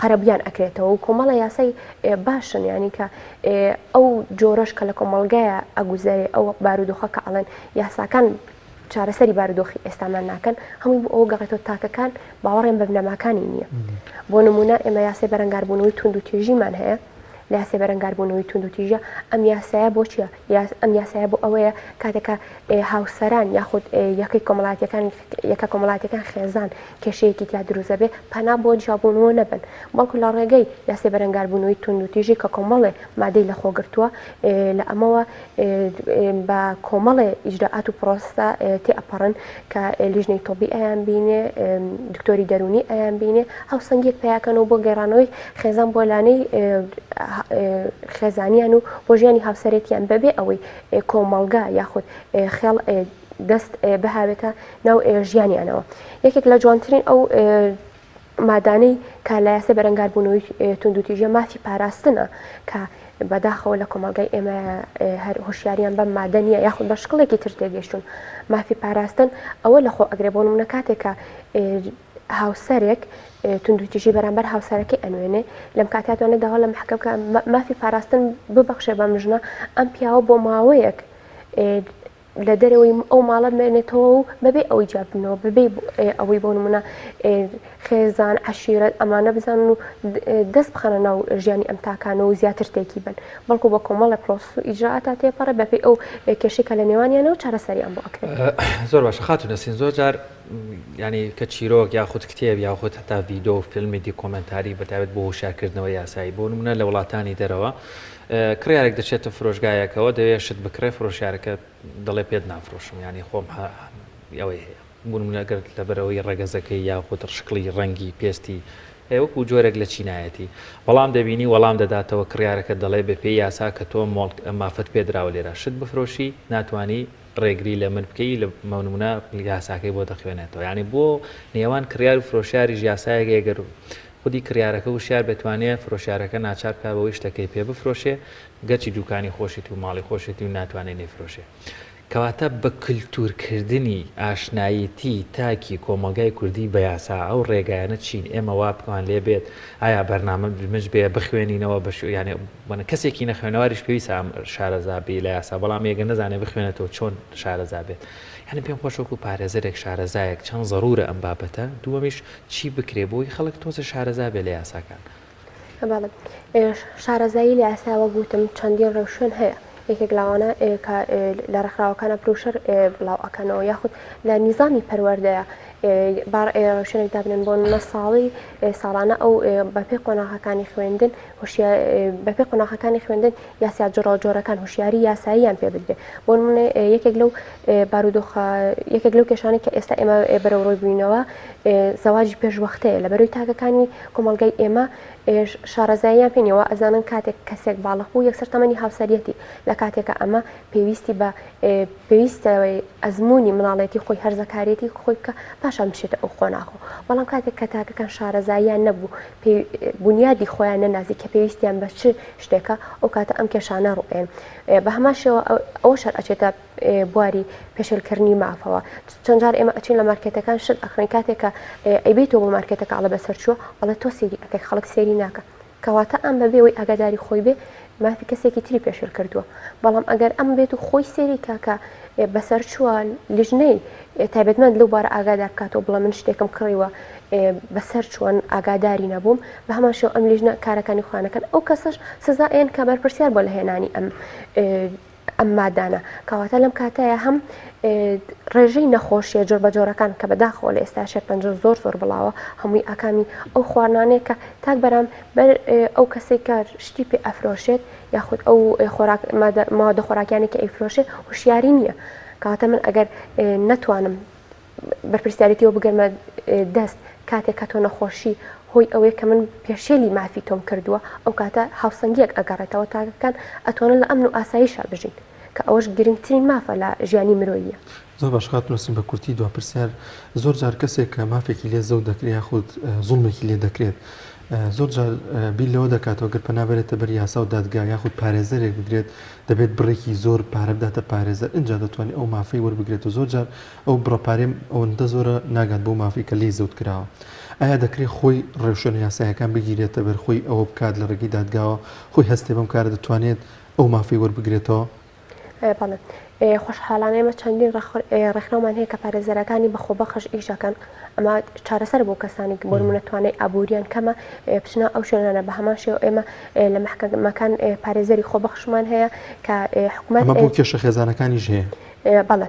قەرەبیان ئەکرێتەوە و کۆمەڵە یاسای باشن ینی کە ئەو جۆرەش کە لە کۆمەڵگایە ئەگوزارێ ئەو بارودۆخە کە ئەڵێن یاساکان چارەسەری بارودۆخی ئێستامان ناکەن هەمووی بۆ ئەو گەڕێتەوە تاکەکان باوەڕێن بە بنەماکانی نییە بۆ نمونە ئێمە یاسای بەرەنگاربوونەوەی تونند و تێژیمان هەیە لە یاسای بەرەنگاربوونەوەی تونند و تیژە ئەم یاسایە بۆ چییە ئەم یاسایە بۆ ئەوەیە کاتێکە هاوسەران یاخود یەکەی کۆمەڵاتەکان خێزان کێشەیەکی تیا دروزە بێ پەنا بۆ جیابوونەوە نەبن بەڵکو لە ڕێگەی یاسای بەرەنگاربوونەوەی تونند و تیژی کە کۆمەڵێ مادەی لە خۆگرتووە لە ئەمەوە بە کۆمەڵێ ئیجراعات و پرۆسە تێ ئەپەڕن کە لیژنەی تۆبی ئەیان بینێ دکتۆری دەرونی ئەیان بینێ هاوسەنگێک پیاکەنەوە بۆ گەڕانەوەی خێزان بۆ لانەی خێزانیان و بۆ ژیانی هاوسەرێتیان بەبێ ئەوەی کۆمەڵگا یاخود خێڵ دەست بهاوێتە ناو ژیانیانەوە یەکێک لە جوانترین ئەو مادانەی کە لە یاسای بەرەنگاربوونەوەی تونند و تیژە مافی پاراستنە کە بەداخەوە لە کۆمەڵگای ئێمە هەر هۆشیاریان بەم مادە نیە یاخود بە شکڵێکی تر تێگەشتون مافی پاراستن ئەوە لە خۆ ئەگرێ بۆ نمونە کاتێکە هاوسەرێک تونند و تیژی بەرامبەر هاوسەرەکەی ئەنوێنێ لەم کاتیاتوانێت داوا لە محکەمکە مافی پاراستن ببەخشێ بە مژنە ئەم پیاوە بۆ ماوەیەک لە دەرەوەی ئەو ماڵە بمێنێتەوە و بەبێ ئەوەی جیاببنەوە بەبێ ئەوەی بۆ نمونە خێزان عەشیرەت ئەمانە بزانن و دەست بخەنە ناو ژیانی ئەم تاکانەوە و زیاتر تێکی بن بەڵکو بە کۆمەڵە پرۆس و ئیجراعاتە تێپەڕە بەپێی ئەو کێشەی کە لە نێوانیانەوە چارەسەریان بۆ ئەکرێت. زۆر باشە خاتون نەسین زۆر جار ینی کە چیرۆک یاخود کتێب یاخود هەتا ڤیدۆ و فیلمێکی کۆمنتاری بەتابێت بۆ هۆشیارکردنەوەی یاسایی بۆ نمونە لە وڵاتانی دەرەوە کڕیارێک دەچێتە فرۆشگایەکەوە دەوێت شت بکرێ فرۆشیارەکە دەڵێ پێت نافرۆشم ینی خۆم ئەوەی هەیە بوونمونەگەر لەبەرەوەی ڕێگەزەکەی یاخود شکلی ڕەنگی پێستی وەکو جۆرێک لە چینایەتی بەڵام دەبینی وەڵام دەداتەوە کڕیارەکە دەڵێ بە پێی یاسا کە تۆ مافت پێدراوە لێرە شت بفرۆشی ناتوانانی ڕێگری لە من بکەی لە مەونمونە یاساکەی بۆ دەخوێنێتەوە ینی بۆ نێوان کڕیار و فرۆشیاریش یاسایەک ئەگەر خودی کڕیارەکە و شیار بتوانێت فرۆشیارەکە ناچار کا بەوەی شتەکەی پێ بفرۆشێ گەچی دوکانی خۆشیت و ماڵی خۆشێتی و ناتوانێت نێفرۆشێ کەواتە بە کللتورکردنی ئاشنایەتی تاکی کۆمەلگای کوردی بە یاسا ئەو ڕێگایانە چین ئێمە وا بکەوان لێ بێت ئایا بەرنامە مش بێ بخوێنینەوە بەشیانێ بەنە کەسێکی نەخوێنەواریش پێویستە ئەم شارەزابی لە یاسا بەڵام ێگە نەزانێ بخوێنێتەوە چۆن شارەزا بێت یعنی پێم خۆشەوەکو پارێزەرێک شارەزایەک چەند ضرورە ئەم بابەتە دووەمیش چی بکرێ بۆی خەڵک تۆزە شارەزا بێ لە یاساکان شارەزایی لە یاساوە گوتم چەندین ڕێوشێن هەیە یەکێک لاوانە لە ڕێکخراوەکانە پرۆشەر بڵاو ئەکەنەوە یاخود لە نیزامی پەروەردەیە ڕێوشێنێک دابنێن بۆ نە ساڵانە ئەو بەپێ قۆناغەکانی خوێندن بەپێ قۆناغەکانی خوێندن یاسا جۆرەکان هوشیاری یاساییان پێ بدرێ بۆ نمونە یەکێک لەو بارودۆخە یەکێک لەو کێشانەی کە ئێستا ئێمە بەرەوڕۆی بووینەوە زەواجی پێشوەختەیە لە بەروی تاکەکانی کۆمەلگای ئێمە شارەزاییان پێنیەوە ئەزانن کاتێک کەسێک باڵغ بوو یەکسەر تەمەنی هاوسەریەتی لە کاتێکە ئەمە پێویستی بە پێویستەوەی ئەزمموی مناڵێتی خۆی هەرزەکارێتی خۆی بکە پاشان بشێتە ئەو خۆناخۆ بەڵام کاتێک کە تاکەکان شارەزاییان نەبوو بنیادی خۆیان نەنازی کە پێویستیان بە چ شتێکە ئەو کاتە ئەم کێشانە ڕوئێن بە هەماشەوە ئەوە شەر ئەچێتە بواری پێشلکردنی مافەوە چەند جار ئێمە ئەچین لە مارکێتەکان شت ئەخڕین کاتێکە ئەیبێتەوە بۆ مارکێتەکە ئەڵە بەسەرچووە ئەڵە تۆ سێری ئەەکەی خەڵک سێری ناکە کەواتە ئەم بەبێەوەی ئاگاداری خۆی بێ مافی کەسێکی تری پێشل کردووە بەڵام ئەگەر ئەم بێت و خۆی سێری کاکە بەسەر چووە لیژنەی تایبەتمەند لەو بارە ئاگادار بکاتەوە بڵە من شتێکم کڕیوە بەسەر چوون ئاگاداری نەبووم بە هەمان شێوە ئەم لیژنە کارەکانی خوانەکەن ئەو کەسەش سزا ئێن کە بەرپرسیار بۆ لە هێنانی ئەم مادانە کەواتە لەم کاتایە هەم ڕێژەی نەخۆشیە جۆر بە جۆرەکان کە بەداخەوە لە ئێستا شێرپەنج زۆر بڵاوە هەمووی ئاکامی ئەو خواردانەیە کە تاک بەرام بەر ئەو کەسێک کە شتی پێ ئەفرۆشێت یاخود ئەو مادە خۆراکیانی کە ئەیفرۆشێت هوشیاری نییە کەواتە من ئەگەر نەتوانم بەرپرسیارەتیەوە بگەرمە دەست کاتێک کە تۆ نەخۆشی هۆی ئەوەیە کە من پێشێلی مافی تۆم کردووە ئەو کاتە هاوسەنگیەک ئەگەڕێتەوە تاکەکان ئەتوانن لە ئەمن و ئاساییشا بژین کە ئەوەش گرنگترین مافە لە ژیانی مرۆییە. زۆر باش خات نووسین بە کورتی دو پرسیار زۆر جار کەسێک کە مافێکی لێ زەو دەکرێت یاخود زوڵمێکی لێ دەکرێت زۆر جار بیل لەوە دەکاتەوە گەر پەنابێتە بەر یاسا و دادگا یاخود پارێزەرێک بگرێت دەبێت بڕێکی زۆر پارە بداتە پارێزەر اینجا دەتوانێت ئەو مافەی وەربگرێت و زۆر جار ئەو بڕەپارێم ئەوەندە زۆرە ناگات بۆ مافی کە لێ زەوت کراوە. ئایا دەکرێت خۆی ڕێوشێنە یاسایەکان بگیرێتە بەر خۆی ئەوە بکات لە ڕێگەی دادگاوە خۆی هەستێ بەم کارە دەتوانێت ئەو مافی وەربگرێتەوە؟ بەڵێ خۆشحاڵانە ئێمە چەندین ڕێکخراومان هەیە کە پارێزەرەکانی بەخۆبەخش ئیشەکەن ئەمە چارەسەر بۆ کەسانی بۆ نمونەتوانێت ئابوووریان کەمە بچنە ئەو شوێنانە بە هەمان شێوە ئێمە لە محکەمەکان پارێزەری خۆبەخشمان هەیە کە حکوومەت بۆ کێشە خێزانەکانیش هەیە. بەڵێ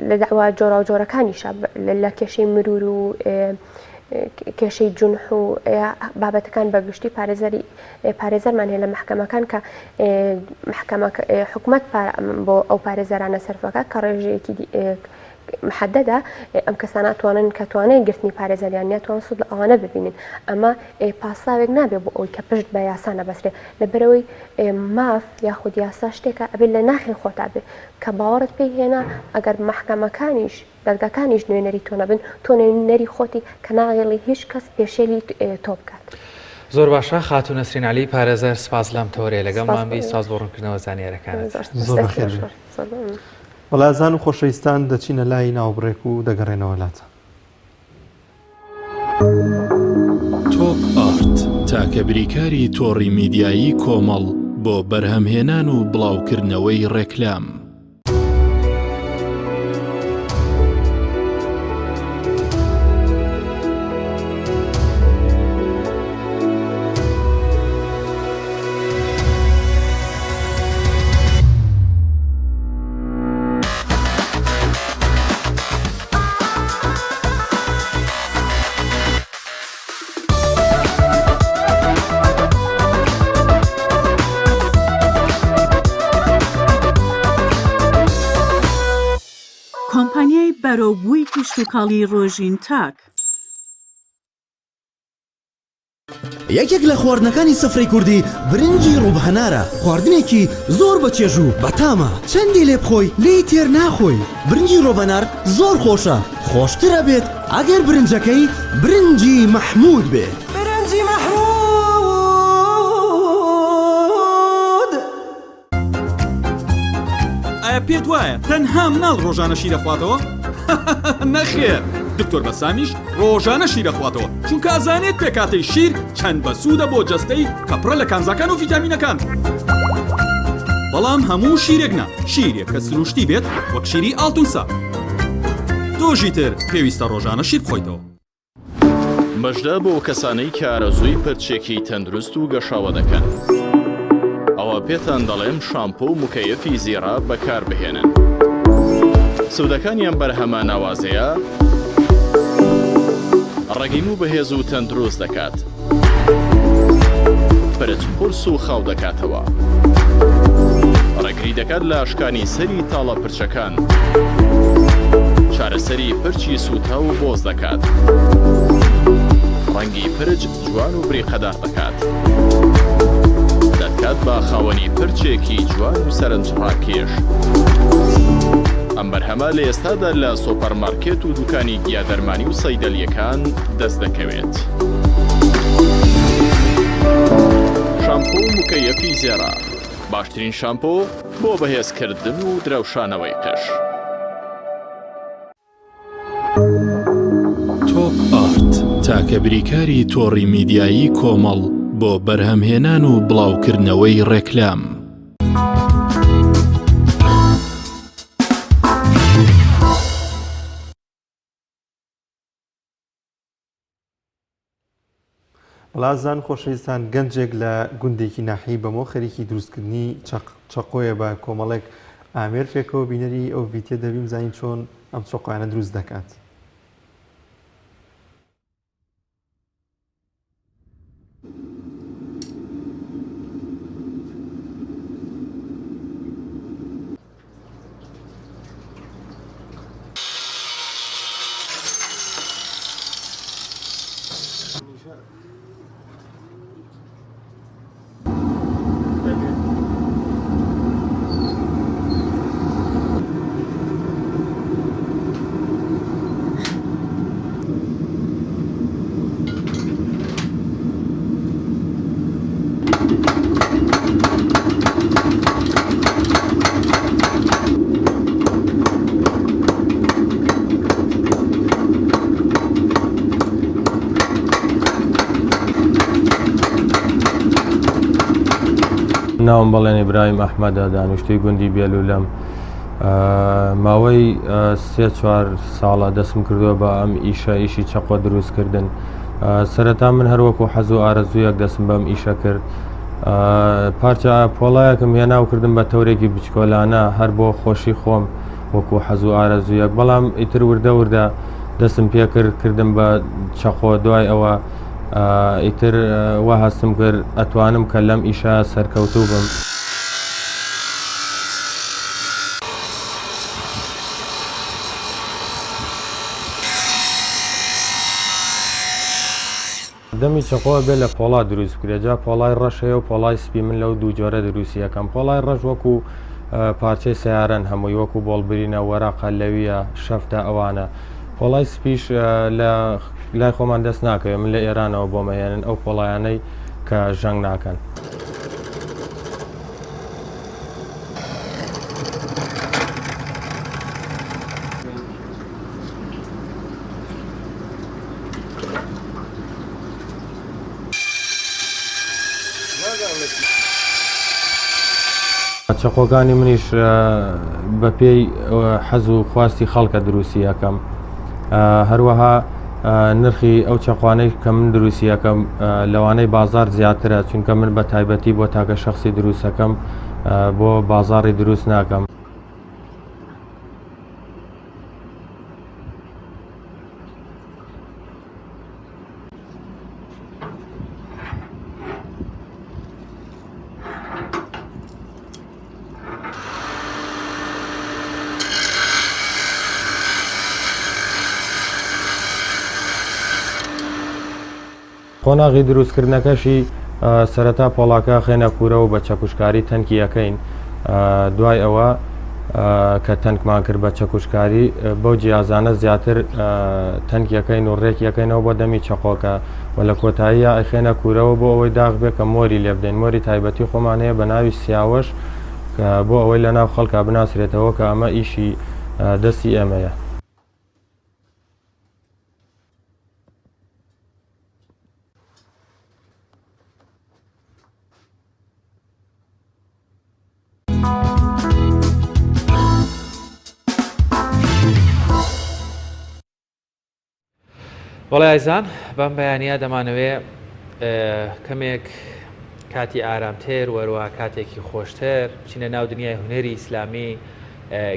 لە داوا جۆرا و جۆرەکانیشە لە کێشەی مرور و کێشەی جونح و بابەتەکان بەگشتی پارێزەرمان هەیە لە محکەمەکان کە حکوومەت بۆ ئەو پارێزەرانە سەرفەکە کە ڕێژەیەکی محددە ئەم کەسانە توانن کە توانێت گرتنی پارێزەریان ناتوان سود لە ئەوانە ببینن ئەمە پاساوێک نابێت بۆ ئەوی کە پشت بە یاسا نەبەسرێت لەبەرەوەی ماف یاخود یاسا شتێکە ئەبێت لە ناخی خۆتا بێت کە باوەڕت پێی هێنا ئەگەر محکەمەکانیش دەرگاکانیش نوێنەری تۆ نەبن تۆ نوێنەری خۆتی کە ناغێڵی هیچ کەس پێشێلی تۆ بکات. زۆر باشە خاتون نەسرین عەلی پارێزەر سپاس لەم تۆرێ لەگەڵمان بی ساز بۆ ڕوونکردنەوە زانیاریەکانت. زۆر بەخێر وەڵازان و خۆشەویستان دەچینە لای ناوبڕێک و دەگەڕێنەوە لاتە. تۆپ ئارت تاکە بریکاری تۆڕی میدیایی کۆمەڵ بۆ بەرهەمهێنان و بڵاوکردنەوەی ڕێکلام. کۆمپانیای بەرەوبووی کشتوکاڵی ڕۆژین تاک یەکێک لە خواردنەکانی سفرەی کوردی برنجی ڕووبهەنارە خواردنێکی زۆر بەچێژ و بەتامە چەندی لێ بخۆی لێی تێر ناخۆی برنجی ڕۆبهەنار زۆر خۆشە خۆشترە بێت ئەگەر برنجەکەی برنجی مەحموود بێت. برنجی مەحموود ئایا پێت وایە تەنها مناڵ ڕۆژانە شیرە خواتەوە؟ نەخێر دکتۆر بەسامیش ڕۆژانە شیرە خواتەوە چونکە ئازانێت پێکاتەی شیر چەند بەسوودە بۆ جەستەی کە پڕە لە کانزاکان و ڤیتامینەکان. بەڵام هەموو شیرێک نا شیرێک کە سروشتی بێت وەک شیری ئاڵتونسا. تۆژی تر پێویستە ڕۆژانە شیر بخۆیتەوە. مەژدە بۆ کەسانەی کە ئارەزووی پرچێکی تەندروست و گەشاوە دەکەن. ئەوە پێتان دەڵێم شامپۆ و مکەیەفی زیرا بەکار بهێنن. سوودەکانیان بەرهەمە ناوازەیە ڕەگیم و بەهێز و تەندروست دەکات. پرچ قورس و خاو دەکاتەوە. ڕێگری دەکات لە ئاشکانی سەری تاڵە پرچەکان. چارەسەری پرچی سوتا و بۆز دەکات. ڕەنگی پرچ جوان و بریقەدار دەکات. دەکات بە خاوەنی پرچێکی جوان و سەرنجڕاکێش. ئەم بەرهەمە لە ئێستادا لە سۆپەرمارکێت و دوکانی گیادەرمانی و سەیدەلیەکان دەست دەکەوێت. شامپۆ و مکەیەفی زێرا باشترین شامپۆ بۆ بەهێزکردن و درەوشانەوەی قش. تۆپ ئارت تاکە بریکاری تۆڕی میدیایی کۆمەڵ بۆ بەرهەمهێنان و بڵاوکردنەوەی ڕێکلام. بەڵازان خۆشەویستان گەنجێک لە گوندێکی ناحی بەمۆ خەریکی دروستکردنی چەقۆیە بە کۆمەڵێک ئامێر پێکەوە بینەری ئەو ڤیتێ دەبیم زانین چۆن ئەم چۆقوانە دروست دەکات. ناوم بەڵێن ئیبراهیم ئەحمەدە، دانیشتووی گوندی بێلوولەم. ماوەی 3-4 ساڵە دەستم کردووە بە ئەم ئیشی چەقۆ دروستکردن. سەرەتا من هەروەکو حەز و ئارەزوویەک دەستم بەم ئیشە کرد. پارچە پۆڵایەکم هێناو کردم بە تەورێکی بچکۆلانە هەر بۆ خۆشی خۆم وەکو حەز و ئارەزوویەک، بەڵام ئیتر وردە وردە دەستم پێ کردم بە چەقۆ. دوای ئەوە ئیتر وا هەستم کرد ئەتوانم کە لەم ئیشە سەرکەوتوو بم. دەمی چەقۆ بێ لە پۆڵا دروست کرێ، جا پۆڵای ڕەشەیە و پۆڵای سپی من لەو دوو جۆرە دروستیەکەم. پۆڵای ڕەش وەکو پارچەی سیارەن هەمووی وەکو بۆڵبرینە وەراقە لەویە شەفتە ئەوانە. پۆڵای سپیش لە لای خۆمان دەست ناکەوێت، من لە ئێرانەوە بۆ مەهێنن ئەو پۆڵایانەی کە ژەنگ ناکەن. چەقۆکانی منیش بە پێی حەز و خواستی خەڵکە دروستی یەکەم. هەروەها نرخی ئەو چەقوانەی کە من دروستیەکەم لەوانەی بازار زیاترە، چونکە من بە تایبەتی بۆ تاکە شخصی دروستەکەم بۆ بازاڕی دروست ناکەم. قۆناغی دروستکردنەکەشی سەرەتا پۆڵاکە خێنە کوورەوە بە چەکوشکاری تەنکی یەکەین. دوای ئەوە کە تەنکمان کرد بە چەکوشکاری بەو جیازانە زیاتر تەنکیەکەین و ڕێک یەکەینەوە بۆ دەمی چەقۆکە و لە کۆتاییە ئەخێنە کوورەوە بۆ ئەوەی داغ بێ کە مۆری لێ بدەین. مۆری تایبەتی خۆمانەیە بە ناوی سیاوەش کە بۆ ئەوەی لە ناو خەڵکە بناسرێتەوە کە ئەمە ئیشی دەستی ئێمەیە. وەڵێ ئایزان بەم بەیانیا دەمانەوێ کەمێک کاتی ئارامتر وەروە کاتێکی خۆشتر بچینە ناو دنیای هونەری ئیسلامی،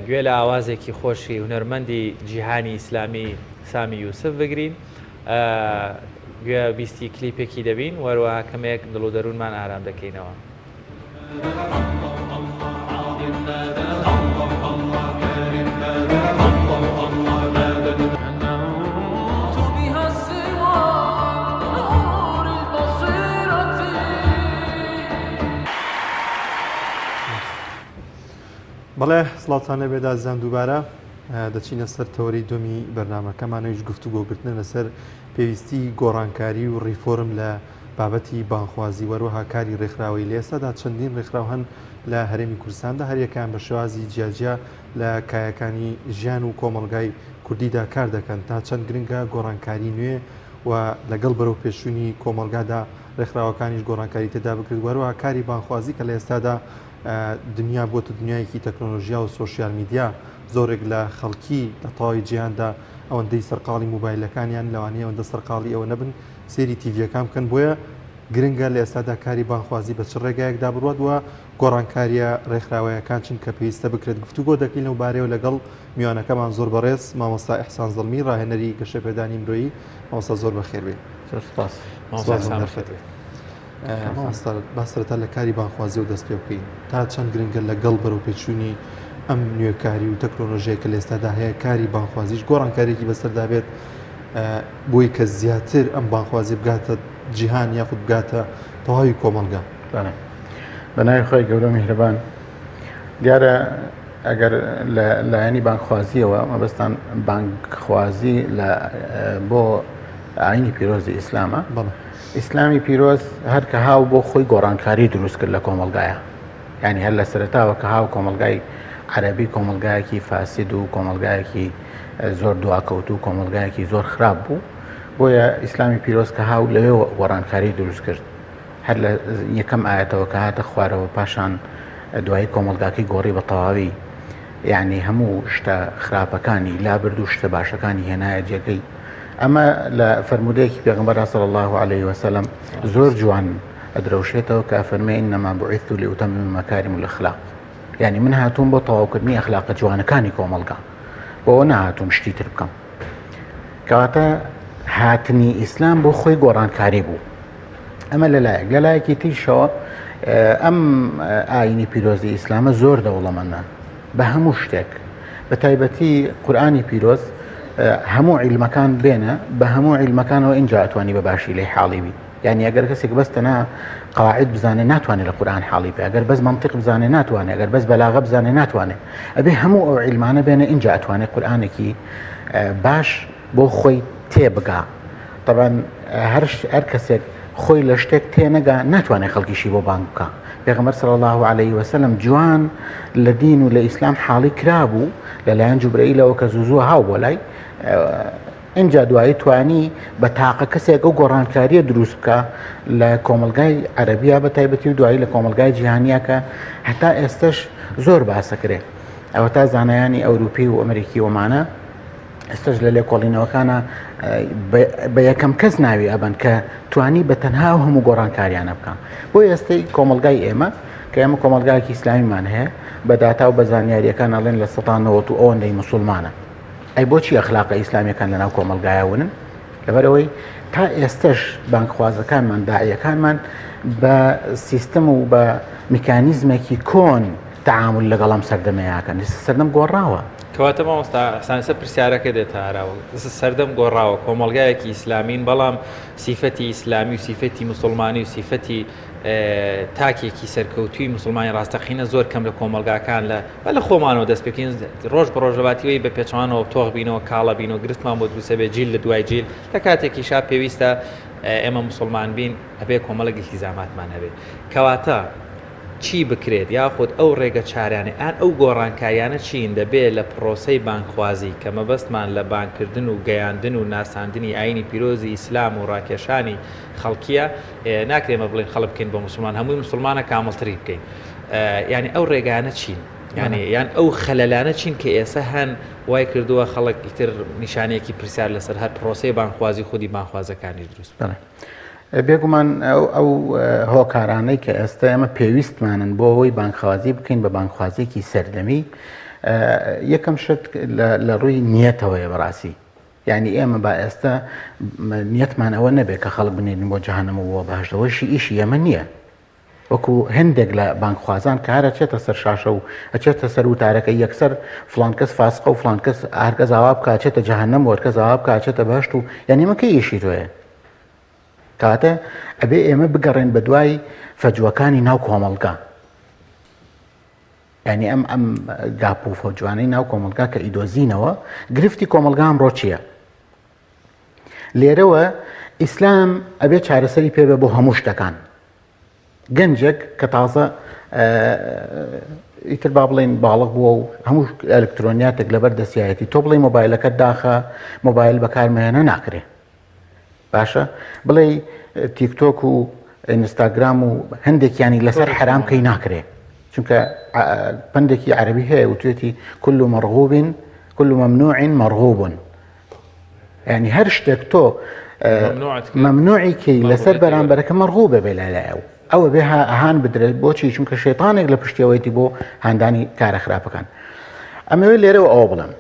گوێ لە ئاوازێکی خۆشی هونەرمەندی جیهانی ئیسلامی سامی یوسف بگرین، گوێ بیستی کلیپێکی دەبین وەروە کەمێک دڵ و دەروونمان ئارام دەکەینەوە. بەڵێ سڵاتانە بێدازان دووبارە دەچینە سەر تەوەری دومی بەرنامەکەمانەویش گفتوگۆگرتنە لەسەر پێویستی گۆڕانکاری و ڕیفۆرم لە بابەتی بانخوازی وەروەها کاری ڕێکخراوی لە ئێستادا چەندین ڕێکخراو هەن لە هەرێمی کوردستاندا هەریەکان بە شێوازی جیاجیا لە کایەکانی ژیان و کۆمەڵگای کوردیدا کار دەکەن تا چەند گرنگە گۆڕانکاری نوێ و لەگەڵ بەرەو پێشوونی کۆمەلگادا ڕێکخراوەکانیش گۆڕانکاری تێدا بکرێت وەروە کاری بانخوازی کە لە ئێستادا دنیا بۆتە دنیایەکی تەکنۆلۆژیا و سۆشیال میدیا زۆرێک لە خەڵکی لە تەواوی جیهاندا ئەوەندەی سەرقاڵی موبایلەکانیان لەوانەیە ئەوەندە سەرقاڵی ئەوە نەبن سێری تیڤەکان بکەن بۆیە گرنگە لە ئێستادا کاری بانخوازی بە چ ڕێگایەکدا بڕوات وە گۆڕانکاریە ڕێکخراوەیەکان چین کە پێویستە بکرێت گفتوگۆ دەکەین لەو بارەیەوە لەگەڵ میوانەکەمان زۆر بەڕێز مامۆستا ئیحسان زەڵمی ڕاهێنەری گەشەپێدانی مرۆیی مامۆستا زۆر بەخێر بێ باسرەتا لە کاری بانخوازی و دەست پێ بکەین تا چەند گرنگە لەگەڵ بەرەو پێچوونی ئەم نوێکاری و تەکنۆلۆژیە کە لە ئێستادا هەیە کاری بانخوازیش گۆڕانکارێکی بەسەردا بێت بۆی کە زیاتر ئەم بانخوازی بگاتە جیهان یاخود بگاتە تەواوی کۆمەلگا. بەناوی خۆی گەورە میهرەبان دیارە ئەگەر لە لایەنی بانکخوازیەوە مەبەستان بانکخوازی بۆ ئاینی پیرۆزی ئیسلامە ئیسلامی پیرۆز هەر کە هاو بۆ خۆی گۆڕانکاری دروست کرد لە کۆمەلگایە یعنی هەر لە سەرەتاوە کە هاو کۆمەلگای عەرەبی کۆمەلگایەکی فاسد و کۆمەلگایەکی زۆر دواکەوت و کۆمەلگایەکی زۆر خراپ بوو بۆیە ئیسلامی پیرۆز کە هاو لەوێ گۆڕانکاری دروست کرد هەر لە یەکەم ئاەتەوە کە هاتە خوارەوە پاشان دوایی کۆمەلگاکەی گۆڕی بە تەواوی یعنی هەموو شتە خراپەکانی لابرد و شتە باشەکانی هێنایە جێگەی ئەمە لە فەرمودەیەکی پێغەمبەر صلی الله عليه وسلم زۆر جوان ئەدرەوشێتەوە کە فەرمێ ئینەما بوعیثت لئوتەمم مەکارم الأخلاق یعنی من هاتووم بۆ تەواوکردنی ئەخلاقە جوانەکانی کۆمەلگا بۆ نەهاتووم شتی تر بکەم کەواتە هاتنی ئیسلام بۆ خۆی گۆڕانکاری بوو ئەمە لەلایەکی تریشەوە ئەم ئاینی پیرۆزی ئیسلامە زۆر دەوڵەمەندە بە هەموو شتێک بە تایبەتی قورئانی پیرۆز هەموو عیلمەکان بێنە بە هەموو عیلمەکانەوە ئینجا ئەتوانی بە باشی لێی حاڵی بی یعنی ئەگەر کەسێک بەستەنا قواعد بزانێ ناتوانێت لە قورئان حاڵی بێ ئەگەر بەس منطق بزانێ ناتوانێت ئەگەر بەس بەلاغە بزانێ ناتوانێت ئەبێ هەموو ئەو عیلمانە بێنە ئینجا ئەتوانێت قورئانێکی باش بۆ خۆی تێبگا طبعا هەر کەسێک خۆی لە شتێک تێنەگا ناتوانێت خەڵکیشی بۆ بانگ بکە پێغەمبەر صلی الله عليه وسلم جوان لە دین و لە ئیسلام حاڵی کرابوو لەلایەن جوبرەئیلەوە کە زووزووە هاو بۆ لای اینجا دوایی توانی بە تاقە کەسێک ئەو گۆڕانکاریە دروست بکە لە کۆمەلگای عەرەبیە بە تایبەتی و دوایی لە کۆمەلگای جیهانیە کە هەتا ئێستش زۆر باسەکرێ ئەوە تا زانایانی ئەوروپی و ئەمریکی ومانە ئێستش لە لێکۆڵینەوەکانە بە یەکەم کەس ناوی ئەبن کە توانی بە تەنها و هەموو گۆڕانکاریانە بکەن بۆ ئێستەی کۆمەلگای ئێمە کە ئێمە کۆمەلگایەکی ئیسلامیمان هەیە بە داتا و بە زانیاریەکان ئەڵێن لە ١٩٠ ئەوەندەی موسڵمانە ئەی بۆچی ئەخلاقە ئیسلامیەکان لەناو کۆمەلگایەونن لەبەرەوەی تا ئێستش بانکخوازەکانمان داعیەکانمان بە سیستەم و بە میکانیزمێکی کۆن تەعامل لەگەڵ ئەم سەردەمەیەکەن سەردەم گۆڕاوە کەواتە مامۆستا حسانسە پرسیارەکە دێتە ئاراوە سەردەم گۆڕاوە کۆمەلگایەکی ئیسلامین بەڵام سیفەتی ئیسلامی و سیفەتی موسڵمانی و سیفەتی تاکێکی سەرکەوتوی موسڵمانی ڕاستەقینە زۆر کەم لە کۆمەلگاکان لە خۆمانەوە دەست پێکەین ڕۆژ بە ڕۆژەباتیەوەی بە پێچوانەوە تۆغ بینەوە کاڵە بینەوە گرتمان بۆ دروستە بێ جیل لە دوای جیل لە کاتێکی شا پێویستە ئێمە موسڵمان بین ئەبێ کۆمەڵێک التیزاماتمان هەبێت کەواتە چی بکرێت یاخود ئەو ڕێگە چارانێ ئان ئەو گۆڕانکاریانە چین دەبێت لە پرۆسەی بانکخوازی کە مەبەستمان لە بانکردن و گەیاندن و ناساندنی ئاینی پیرۆزی ئیسلام و ڕاکێشانی خەڵکیە ناکرێمە بڵێن خەڵک بکەین بۆ موسڵمان هەمووی موسڵمانە کامەڵتری بکەین یعنی ئەو ڕێگانە چین یان ئەو خەلەلانە چین کە ئێستا هەن وای کردووە خەڵک ئیتر نیشانەیەکی پرسیار لەسەر هەر پرۆسەی بانکخوازی خودی بانکخوازەکانی دروست بێگومان ئەو هۆکارانەی کە ئێستا ئێمە پێویستمانن بۆ ئەوەی بانکخوازی بکەین بە بانکخوازیێکی سەردەمی یەکەم شت لە ڕووی نیەتەوەیە بەڕاستی یعنی ئێمە با ئێستا نیەتمان ئەوە نەبێت کە خەڵک بنێنین بۆ جەهەنەم و بۆ باشەوەشی ئیشی ئێمە نییە وەکو هەندێک لە بانکخوازان کارە چێتە سەر شاشە و ئەچێتە سەر وتارەکە یەکسەر فلان کەس فاسقە و فلان کەس هەرکەس ئاوا بکات چێتە جەهەنەم و هەرکەس ئاوا بکات چێتە بەهەشت و یعنی ئێمە کەی ئیشی تۆیە کاتە ئەبێ ئێمە بگەڕێن بە دوای فەجوەکانی ناو کۆمەلگا ینی ئەم گاپ و فەجوانەی ناو کۆمەلگا کە ئیدۆزینەوە گرفتی کۆمەلگا ئەمڕۆ چییە لێرەوە ئیسلام ئەبێ چارەسەری پێبێ بۆ هەموو شتەکان گەنجێک کە تازە ئیتر با بڵێن باڵغ بووە و هەموو ئەلکترۆنیاتێک لەبەر دەستیایەتی تۆ بڵێ مۆبایلەکەت داخە مۆبایل بەکارمەهێنە ناکرێ باشە بڵێ تیکتۆک و ئینستاگرام و هەندێکیانی لەسەر حرامکەی ناکرێ چونکە پندێکی عەربی هەیە وتوێتی كل مرغوب كل ممنوع مرغوب يعني هەر شتێک تۆ ممنوعی کەی لەسەر بەرامبەرەکە مەرغوبە بێ لەلایەوە ئەوە بێ هان بدرێت بۆچی چونکە شەیطانێک لە پشتیەوەیەتی بۆ هاندانی کارە خراپەکان ئەمەوێت لێرەوە ئەوە بڵم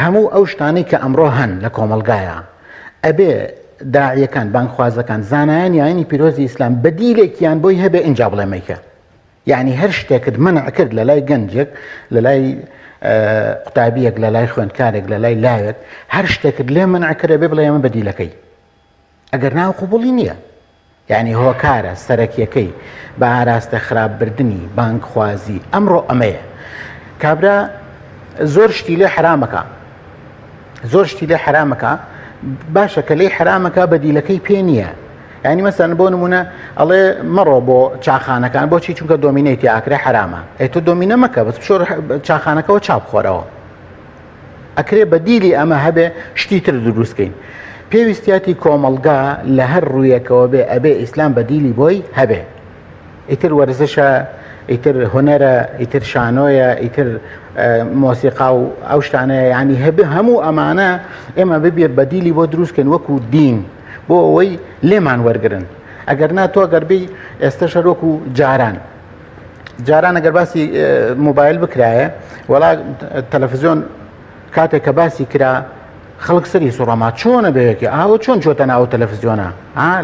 هەموو ئەو شتانەی کە ئەمڕۆ هەن لە کۆمەلگایە ئەبێ داعیەکان بانگخوازەکان زانایان یانی پیرۆزی ئیسلام بەدیلێکیان بۆی هەبێ ئینجا بڵێ مەیکە یعنی هەر شتێکت منع کرد لە لای گەنجێک لە لای قوتابیەک لە لای خوێندکارێک لە لای لایەک هەر شتێکت لێ منع کرێ بێ بڵێ ئەمە بەدیلەکەی ئەگەر ناو قوبوڵی نییە یعنی هۆکارە سەرەکیەکەی بە ئاراستە خراپبردننی بانگخوازی ئەمڕۆ ئەمەیە کابرا زۆر شتی لێ حرامەکە زۆر شتی لێ حرامەکە باشە کە لێی حرامەکە بەدیلەکەی پێ نییە ینی مەسەن بۆ نمونە ئەڵێ مەڕۆ بۆ چاخانەکان بۆچی چونکە دۆمینەیتی ئاکرێ حرامە ئەی تۆ دۆمینە مەکە بەس بشۆ چاخانەکەەوە چاپ خۆرەوە ئەکرێ بەدیلی ئەمە هەبێ شتی تر دروستکەین پێویستیاتی کۆمەلگا لە هەر ڕوویەکەوە بێ ئەبێ ئیسلام بەدیلی بۆی هەبێ ئیتر وەرزشە ئیتر هوەرە ئیتر شانۆیە ئیتر مۆسیقا و ئەو شتانەیە ینی هەبێ هەموو ئەمانە ئێمە ببێ بەدیلی بۆ دروستکەن وەکو دین بۆ ئەوەی لێمان وەرگرن ئەگەر نا تۆ گەربی ئێستا شەرۆکو جاران ئەگەر باسی مۆبایل بکرایە وەڵا تەلەڤیزیۆن کاتێک کە باسی کرا خەڵک سەری سوڕەما چۆنە بەیەکی ئاوە چۆن چۆتە ناو تەلەڤیزیۆنە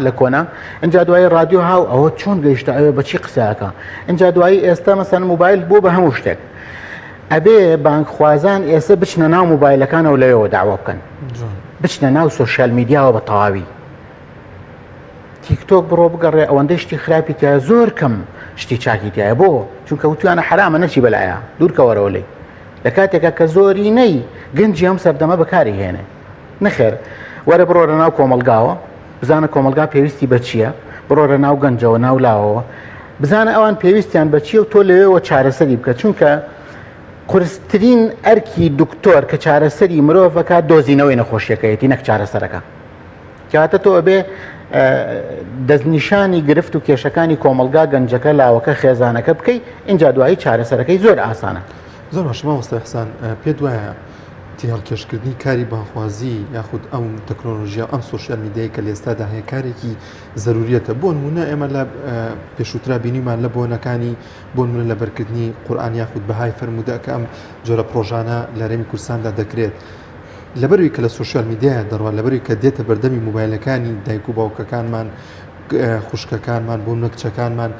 لە کۆنا اینجا دوایی رادیۆ هاو ئەوە چۆن گەیشتە ئەوێ بەچی قسەکە اینجا دوایی ئێستا مەسەن مۆبایل بۆ بە هەموو شتێک ئەبێ بانکخوازان ئێستا بچنە ناو مۆبایلەکانەوە لەوێەوە داوا بکەن بچنە ناو سۆشیال میدیاوە بە تەواوی تیکتۆک بڕۆ بگەڕێ ئەوەندەی شتی خراپی تایە زۆر کەم شتی چاکی تایە بۆ چونکە وتوانە حرامە نەچی بەلایە دوورکەوەرەوە لێ لە کاتێکە کە زۆرینەی گەنجی ئەم سەردەمە بەکاری هێنێ نەخێر وەرە بڕۆرە ناو کۆمەلگاوە بزانە کۆمەلگا پێویستی بە چییە بڕۆرە ناو گەنجەوە ناو لاوەوە بزانە ئەوان پێویستیان بە چیە و تۆ لەوێەوە چارەسەری بکە چونکە قورسترین ئەرکی دکتۆر کە چارەسەری مرۆڤەکە دۆزینەوەی نەخۆشیەکەیەتی نەک چارەسەرەکە کاتە تۆ ئەبێ دەستنیشانی گرفت و کێشەکانی کۆمەلگا گەنجەکە لاوەکە خێزانەکە بکەی اینجا دوایی چارەسەرەکەی زۆر ئاسانە زۆر باشە مامۆستا حسان پێت وایە هەڵکێشکردنی کاری بانخوازی یاخود ئەم تەکنۆلۆژیا ئەم سوۆشیال میدیای کە لە ئێستادا هەیە کارێکی زەروریەتە بۆ نمونە ئێمە لە پێشووترا بینیمان لە بۆنەکانی بۆ نمونە لە بەرکردنی قورئان یاخود بەهای فەرموودە کە ئەم جۆرە پرۆژانە لە هەرێمی کوردستاندا دەکرێت لەبەروی کە لە سوۆشیال میدیایە دەڕوات لەبەروی کە دێتە بەردەمی موبایلەکانی دایک و باوکەکانمان خوشکەکانمان بۆ نەکچەکانمان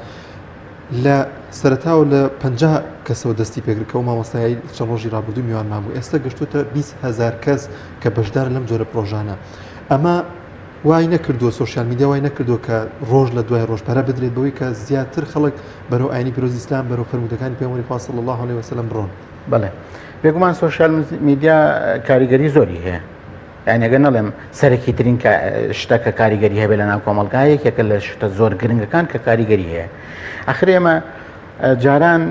لە سەرەتاوە لە 50 کەسەوە دەستی پێگرکە و مامۆستایی چەند ڕۆژی ڕابردوو میوانمان بوو ئێستا گەشتوتە 20,000 کەس کە بەشدار لەم جۆرە پرۆژانە ئەمە وای نەکردووە سوۆشیال میدیا وای نەکردووە کە ڕۆژ لە دوای ڕۆژپارە بدرێت بەوەی کە زیاتر خەڵک بەرەو ئاینی پیرۆزی ئیسلام بەرەو فەرموودەکانی پێغەمبەری خوا صلی الله علیه وسلم بڕۆن بەڵێ بێگومان سوۆشیال میدیا کاریگەری زۆری هەیە یعنی ئەگەر نەڵێم سەرەکی ترین شتەکە کاریگەری هەبێت لە ناو کۆمەلگایەک یەکە لە شتە زۆر گرنگەکان کە کاریگەری هەیە ئەخر ئێمە جاران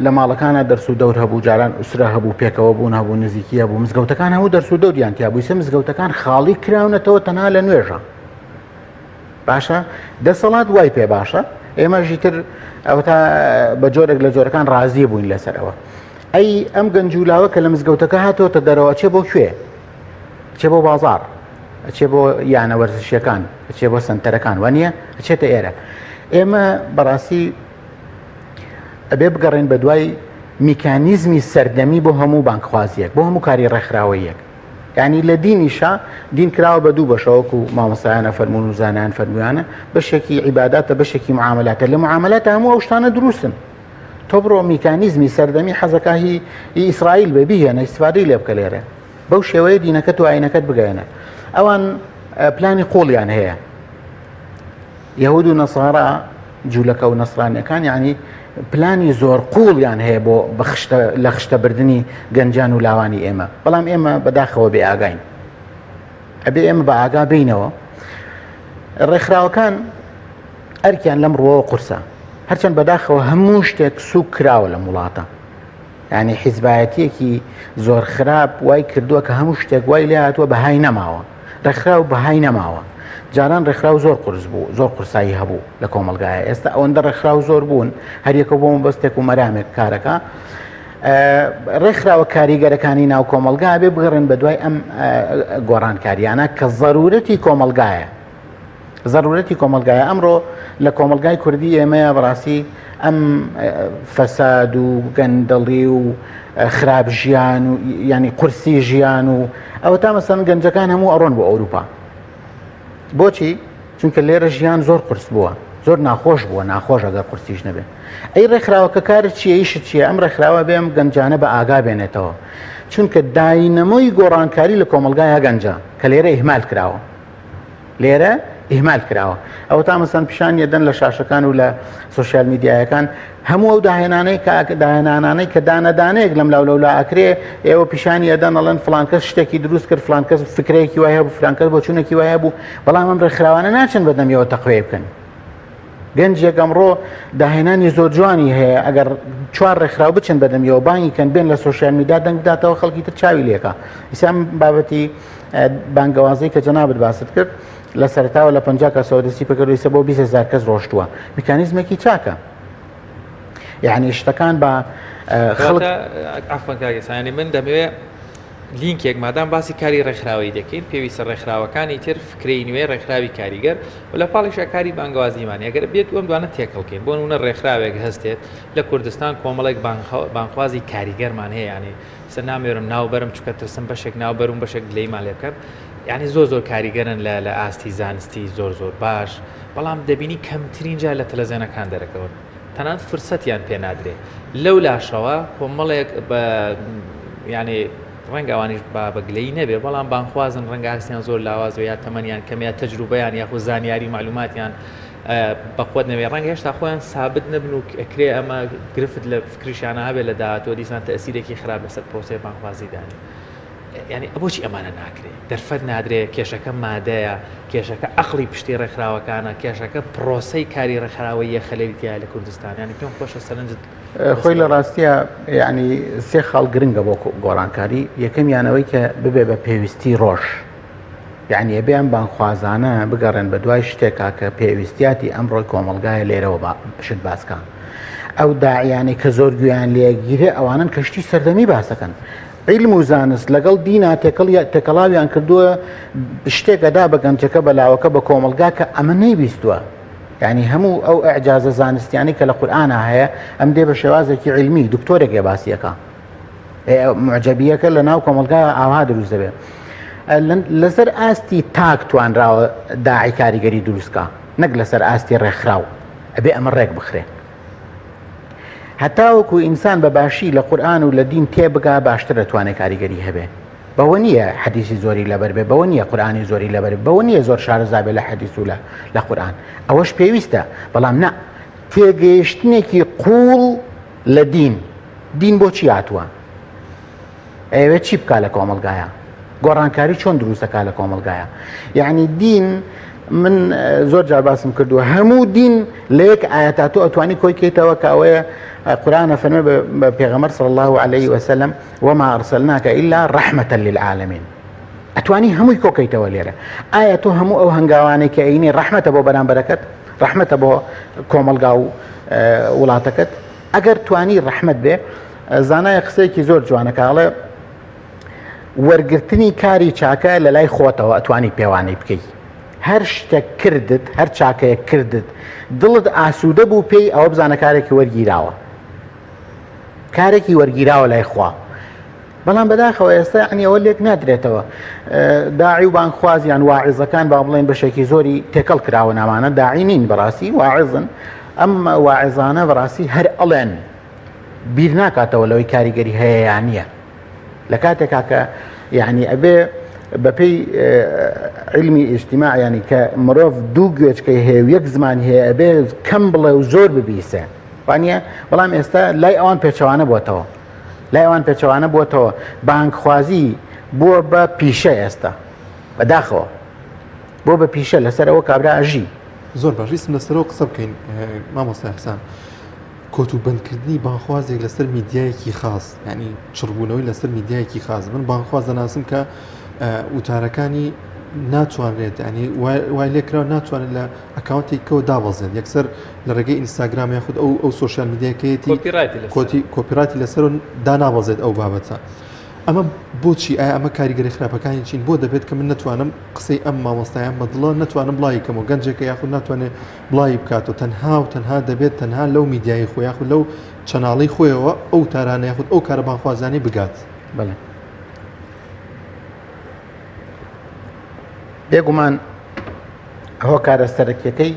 لە ماڵەکانە دەرس و دەور هەبوو جاران ئوسرە هەبوو پێکەوە بوون هەبوو نزیکی هەبوو مزگەوتەکان هەموو دەرس و دەوریان تیا بوویسە مزگەوتەکان خاڵی کراونەتەوە تەنها لە نوێژە باشە دەسەڵات وای پێ باشە ئێمەژی تر ئەوە تا بە جۆرێک لە جۆرەکان ڕازی بووین لەسەرەوە ئەی ئەم گەنجولاوە کە لە مزگەوتەکە هاتەوە دەرەوە چێ بۆ کوێ چێ بۆ بازار ئەچێ بۆ یانە وەرزشیەکان ئەچێ بۆ سنتەرەکان وانە ئەچێتە ئێرە ئێمە بەڕاستی ئەبێ بگەڕێن بە دوای میکانیزمی سەردەمی بۆ هەموو بانکخوازیەک بۆ هەموو کاری ڕێکخراوەیەک یعنی لە دینیشا دین کراوە بە دوو بەشەوەکو مامۆستایانە فەرموون و زانایان فەرموویانە بەشێکی عیباداتە بەشێکی معاملاتە لە معاملاتە هەموو ئەو شتانە دروستن تۆ بڕۆ میکانیزمی سەردەمی حەزەکە ئیسرائیل بێ بیهێنە ئیسفادەی لێ بکە لێرە بەو شێوەیە دینەکەت و ئاینەکەت بگەێنە ئەوان پلانی قۆڵیان هەیە یەهود و نەسارا جوولەکە و نەسرانیەکان یعنی پلانی زۆر قوڵیان هەیە بۆ لە خشتەبردننی گەنجان و لاوانی ئێمە بەڵام ئێمە بەداخەوە بێ ئاگاین ئەبێ ئێمە بە ئاگا بینەوە ڕێکخراوەکان ئەرکیان لەم ڕۆوە قورسە هەرچەند بەداخەوە هەموو شتێک سوک کراوە لە وڵاتە یعنی حیزبایەتیەکی زۆر خراپ وای کردووە کە هەموو شتێک وای لێ هاتووە بەهای نەماوە ڕێکخراو بەهای نەماوە جاران ڕێکخراو زۆر قرس بوو زۆر قورسایی هەبوو لە کۆمەلگایە ئێستا ئەوەندە ڕێکخراو زۆر بوون هەریەکە بۆ مەبەستێک و مەرامێک کارەکە ڕێکخراوە کاریگەرەکانی ناو کۆمەلگا بێ بگەڕێن بە دوای ئەم گۆڕانکاریانە کە ضرورەتی کۆمەلگایە ضرورەتی کۆمەلگایە ئەمڕۆ لە کۆمەلگای کوردی ئێمەیە بەڕاستی ئەم فەساد و گەندەڵی و خراپ ژیان و ینی قورسی ژیان و ئەوە تا مەسەن گەنجەکان هەموو ئەڕۆن بۆ ئەوروپا بۆچی؟ چونکە لێرە ژیان زۆر قورس بووە زۆر ناخۆش بووە ناخۆش ئەگەر قورسیش نەبێت ئەی ڕێکخراوەکە کارت چیە ئیشت چییە ئەم ڕێکخراوە بێم گەنجانە بە ئاگا بێنێتەوە چونکە داینەمۆی گۆڕانکاری لە کۆمەلگای گەنجە کە لێرە ئیهمال کراوە لێرە ئیهمال کراوە ئەوە تا مەسەن پیشان یەدەن لە شاشەکان و لە سوۆسیال میدیایەکان هەموو ئەو داهێنانەی کە دانەدانەیەک لەم لاولەولا ئەکرێ ئێوە پیشانی ئەدەن ئەڵەن فڵانکەس شتێکی دروست کرد فڵانکەس فکرەیەکی وایە بوو فڵانکەس بۆ چوونێکی وایە بوو بەڵام ئەم ڕێکخراوانە ناچن بەدەمیەوە تەقوێ بکەن گەنجێک ئەمڕۆ داهێنانی زۆر جوانی هەیە ئەگەر چوار ڕێکخراو بچن بەدەمیەوە بانگی کەن بێن لە سوۆسیال میدیا دەنگ بداتەوە خەڵکی تر چاوی لێکە ئیسام بابەتی بانگەوازەی کە جەنابەت باست کرد لە سەرتاوە لە 50 کەس سەودەسی پێکردویسە بۆ 20,000 کەس ڕۆشتووە میکانیزمێکی چاکە یعنی شتەکان بە خەڵک ئافۆنکاگەسانی من دەمەوێت لینکێک مادام باسی کاری ڕێکخراوی دەکەین پێویستە ڕێکخراوەکانی تر فکرەی نوێ ڕێکخراوی کاریگەر و لە پاڵیشە کاری بانگوازیمانی ئەگەر بێت وەم دوانە تێکەڵکەین بۆ نمونە ڕێکخراوێک هەستێت لە کوردستان کۆمەڵێک بانخوازی کاریگەرمان هەیە ینی سە نامێرم ناوبەرم چکە ترسم بەشێک ناوبەرم بەشێک لەیمان لێ بکەن یعنی زۆر کاریگەرن لە ئاستی زانستی زۆر باش بەڵام دەبینی کەمترین جا لە تەلەڤیزیۆنەکان دەرەکەون تەنانەت فرسەتیان پێ نادرێ لەو لاشەوە کۆمەڵێک بە ینی ڕەنگەوانیش بەگلەی نەبێ بەڵام بانخوازن ڕەنگە ئاستیان زۆر لاواز و یا تەمەنیان کەمەیە تەجروبەیان یاخود زانیاری معلوماتیان بەخۆت نەوێ ڕەنگە هێشتا خۆیان سابت نەبن و ئەکرێ ئەمە گرفت لە فکریشانە هەبێت لە داهاتوە دیسان تەئسیرێکی خراپ لەسەر پرۆسەی بانخوازیدانی ینی بۆچی ئەمانە ناکرێت دەرفەت نادرێ کێشەکە مادەیە کێشەکە ئەقلی پشتی ڕێکخراوەکانە کێشەکە پرۆسەی کاری ڕێکخراوەیە خەلەویتیە لە کوردستان ینی پێم خۆشە سەرنجت خۆی لە ڕاستیە یعنی سێ خاڵ گرنگە بۆ گۆڕانکاری یەکەمیانەوەی کە ببێ بە پێویستی ڕۆژ یعنی ئەبێیان بانخوازانە بگەڕێن بە دوای شتێکا کە پێویستیاتی ئەمڕۆی کۆمەلگایە لێرەوە پشت باسکە ئەو داعیانی کە زۆر گویان لێگیرێ ئەوانن کەشتی سەردەمی باسەکەن علم و زانست لەگەڵ دینە تێکەڵاویان کردووە شتێکەدا بە گەنجەکە بەلاوەکە بە کۆمەلگا کە ئەمە نەیبیستووە یعنی هەموو ئەو ئەعجازە زانستیانی کە لە قورئانە هەیە ئەم دێ بە شێوازێکی علمی دکتۆرێک ێ باسیەکە معجەبیەکە لە ناو کۆمەلگا ئاوا دروست دەبێت لەسەر ئاستی تاک توانراوە داعی کاریگەری دروستکە نەک لەسەر ئاستی ڕێکخراو ئەبێ ئەمە ڕێک بخرێ هەتاوەکو ئینسان بە باشی لە قورئان و لە دین تێبگا باشتر دەتوانێت کاریگەری هەبێ بەوە نییە حەدیسی زۆری لەبەر بێ بەوە نییە قورئانی زۆری لەبەر بەوە نییە زۆر شارەزا بێ لە حەدیس و لە قورئان ئەوەش پێویستە بەڵام نا تێگەیشتنێکی قوڵ لە دین بۆچی هاتووە ئەوێ چی بکا لە کۆمەلگایە گۆڕانکاری چۆن دروستەکا لە کۆمەلگایە یعنی دین من زۆر جار باسم کردووە هەموو دین لە یەک ئاەتا تۆ ئەتوانی کۆی کەیتەوە کە ئەوەیە قورئانە فەرمێ بە پێغەمبەر صلی الله عليه وسلم وما أرسلناك إلا رحمة للعالمين ئەتوانی هەمووی کۆکەیتەوە لێرە ئایا تۆ هەموو ئەو هەنگاوانەی کە ئەینی ڕەحمەتە بۆ بەرامبەرەکەت ڕەحمەتە بۆ کۆمەلگا و وڵاتەکەت ئەگەر توانی ڕەحمەت بێ زانایە قسەیەکی زۆر جوانەکەڵێ وەرگرتنی کاری چاکە لە لای خۆتەوە ئەتوانی پێوانەی بکەیت هەر شتێک کردت هەر چاکەیە کردت دڵت ئاسوودە بوو پێی ئەوە بزانە کارێکی وەرگیراوە کارێکی وەرگیراوە لای خوا بەڵام بەداخەوە ئێستا عنی ئەوە لێک نادرێتەوە داعی و بانخوازیان واعظەکان با بڵێن بەشێکی زۆری تێکەڵ کراوە نامانە داعی نین بەڕاستی واعظن ئەم واعظانە بەڕاستی هەر ئەڵێن بیر ناکاتەوە لەوەی کاریگەری هەیە یان نییە لە کاتێکا کە یعنی ئەبێ بەپێی علمی ئیجتیماع ینی کە مرۆڤ دوو گوێچکەی هەیە و یەک زمان هەیە ئەبێ کەم بڵێ و زۆر ببیسێ وانە بەڵام ئێستا لای ئەوان پێچەوانە بووەتەوە بانکخوازی بووە بە پیشە ئێستا بەداخەوە بۆ بە پیشە لەسەر ئەوە کابرا ئەژی زۆر باش ویستم لەسەرەوە قسە بکەین مامۆستا حسان کۆتوبندکردنی بانخوازێک لەسەر میدیایەکی خاص ینی چڕبوونەوەی لەسەر میدیایەکی خاص من بانخواز دەناسم کە وتارەکانی ناتوانێت ینی وای لێکرا ناتوانێت لە ئەکاونتی کەەوە دابەزێت یەکسەر لە ڕێگەی ئینستاگرام یاخود ئەو سوۆشیال میدیاکەیەتی کۆپیراتی لەسەر دانابەزێت ئەو بابەتە. ئەمە بۆچی ئایا ئەمە کاریگەری خراپەکانی چین بۆ دەبێت کە من نتوانم قسەی ئەم مامۆستایان بەدڵە نتوانم بڵای کەم و گەنجێکە یاخود ناتوانێت بڵای بکات و تەنها و تەنها دەبێت تەنها لەو میدیای خۆ یاخود لەو چەناڵی خۆیەوە ئەو تارانە یاخود ئەو کارەبانخوازانی بگات. بەڵێ بێگومان ئەوە کارە سەرەکیەکەی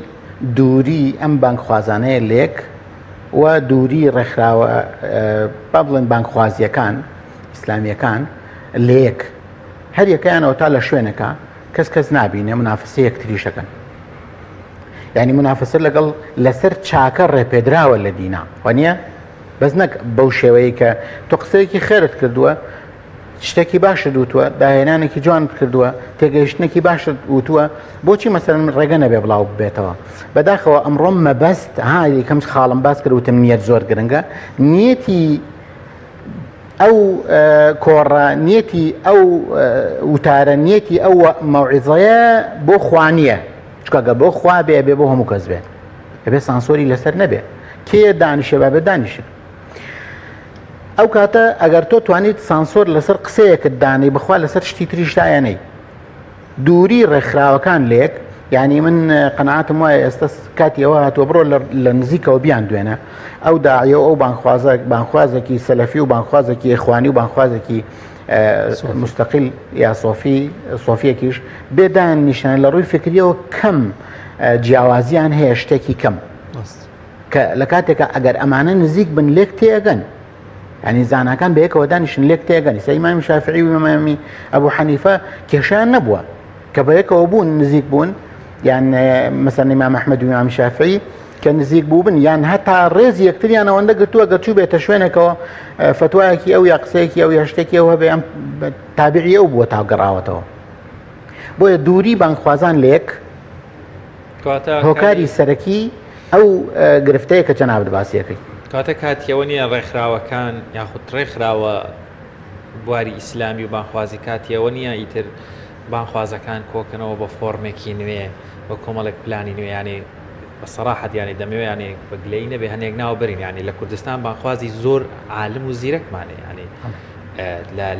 دووری ئەم بانکخوازانەیە لێک و دووری ڕێکخراوە با بڵێن بانکخوازیەکان ئیسلامیەکان لێک هەر یەکەیانەوە تا لە شوێنەکە کەس نابینێ منافسە یەکتریشەکەن یعنی منافسە لەگەڵ لەسەر چاکە ڕێپێدراوە لە دینا وانە بەس نەک بەو شێوەیە کە تۆ قسەیەکی خێرت کردووە شتێکی باشت وتووە داهێنانێکی جوانت کردووە تێگەیشتنێکی باشت وتووە بۆچی مەسەرەن ڕێگە نەبێ بڵاو ببێتەوە بەداخەوە ئەمڕۆم مەبەست هالی کەم خاڵم باس کرد وتم نیەت زۆر گرنگە نیەتی ئەو کۆڕە نیەتی ئەو وتارە نیەتی ئەو مەوعیزەیە بۆ خوانیە چکەگە بۆ خوا بێ بۆ هەموو کەس بێت دەبێت سانسۆری لەسەر نەبێ کێ دانیشە بابێت دانیشە ئەو کاتە ئەگەر تۆ توانیت سانسۆر لەسەر قسەیەکت دانی بخوا لەسەر شتی تریشتایەنەی دووری ڕێکخراوەکان لێک یعنی من قەنەعاتم وایە ئێستا کاتیەوە هاتووە بڕۆ لە نزیکەوە بیان دوێنە ئەو داعیە ئەو بانخوازێکی سەلەفی و بانخوازێکی ئێخوانی و بانخوازێکی مستەقیل یا سۆفیەکیش بێدان نیشانە لە ڕووی فکریەوە کەم جیاوازیان هەیە شتێکی کەم کە لە کاتێکە ئەگەر ئەمانە نزیک بن لێک تێگەن ینی زانکان بەیەکەوە دانیشن لێک تێگەنی ئیمامی شافعی و ئیمامی ئەبوو حەنیفە کێشیان نەبووە کە بەیەکەوە بوون نزیک بوون یان مەسەڵەن ئیمام ئەحمەد و ئیمام شافعی کە نزیک بوو بن یان هەتا ڕێزی یەکتریان ئەوەندە گرتووە گەچوو بێتە شوێنێکەوە فتوایەکی ئەو یا قسەیەکی ئەو یا شتێکی ئەوە بێ ئەم تابعی ئەو بووە تا گەڕاوەتەوە بۆیە دووری بانکخوازان لێک هۆکاری سەرەکی ئەو گرفتەیە کە جەنابەت باسیەکەی کاتە کاتیەوە نیە ڕێکخراوەکان یاخود ڕێکخراوە بواری ئیسلامی و بانخوازی کاتیەوە نییە ئیتر بانخوازەکان کۆکەنەوە بە فۆرمێکی نوێ بە کۆمەڵێک پلانی نوێیانی بە سەراحەت یانی دەمەوێت یانێ بەگلەی نەبێ هەنێک ناو بەرین ینی لە کوردستان بانخوازی زۆر عالم و زیرەکمانێ ینی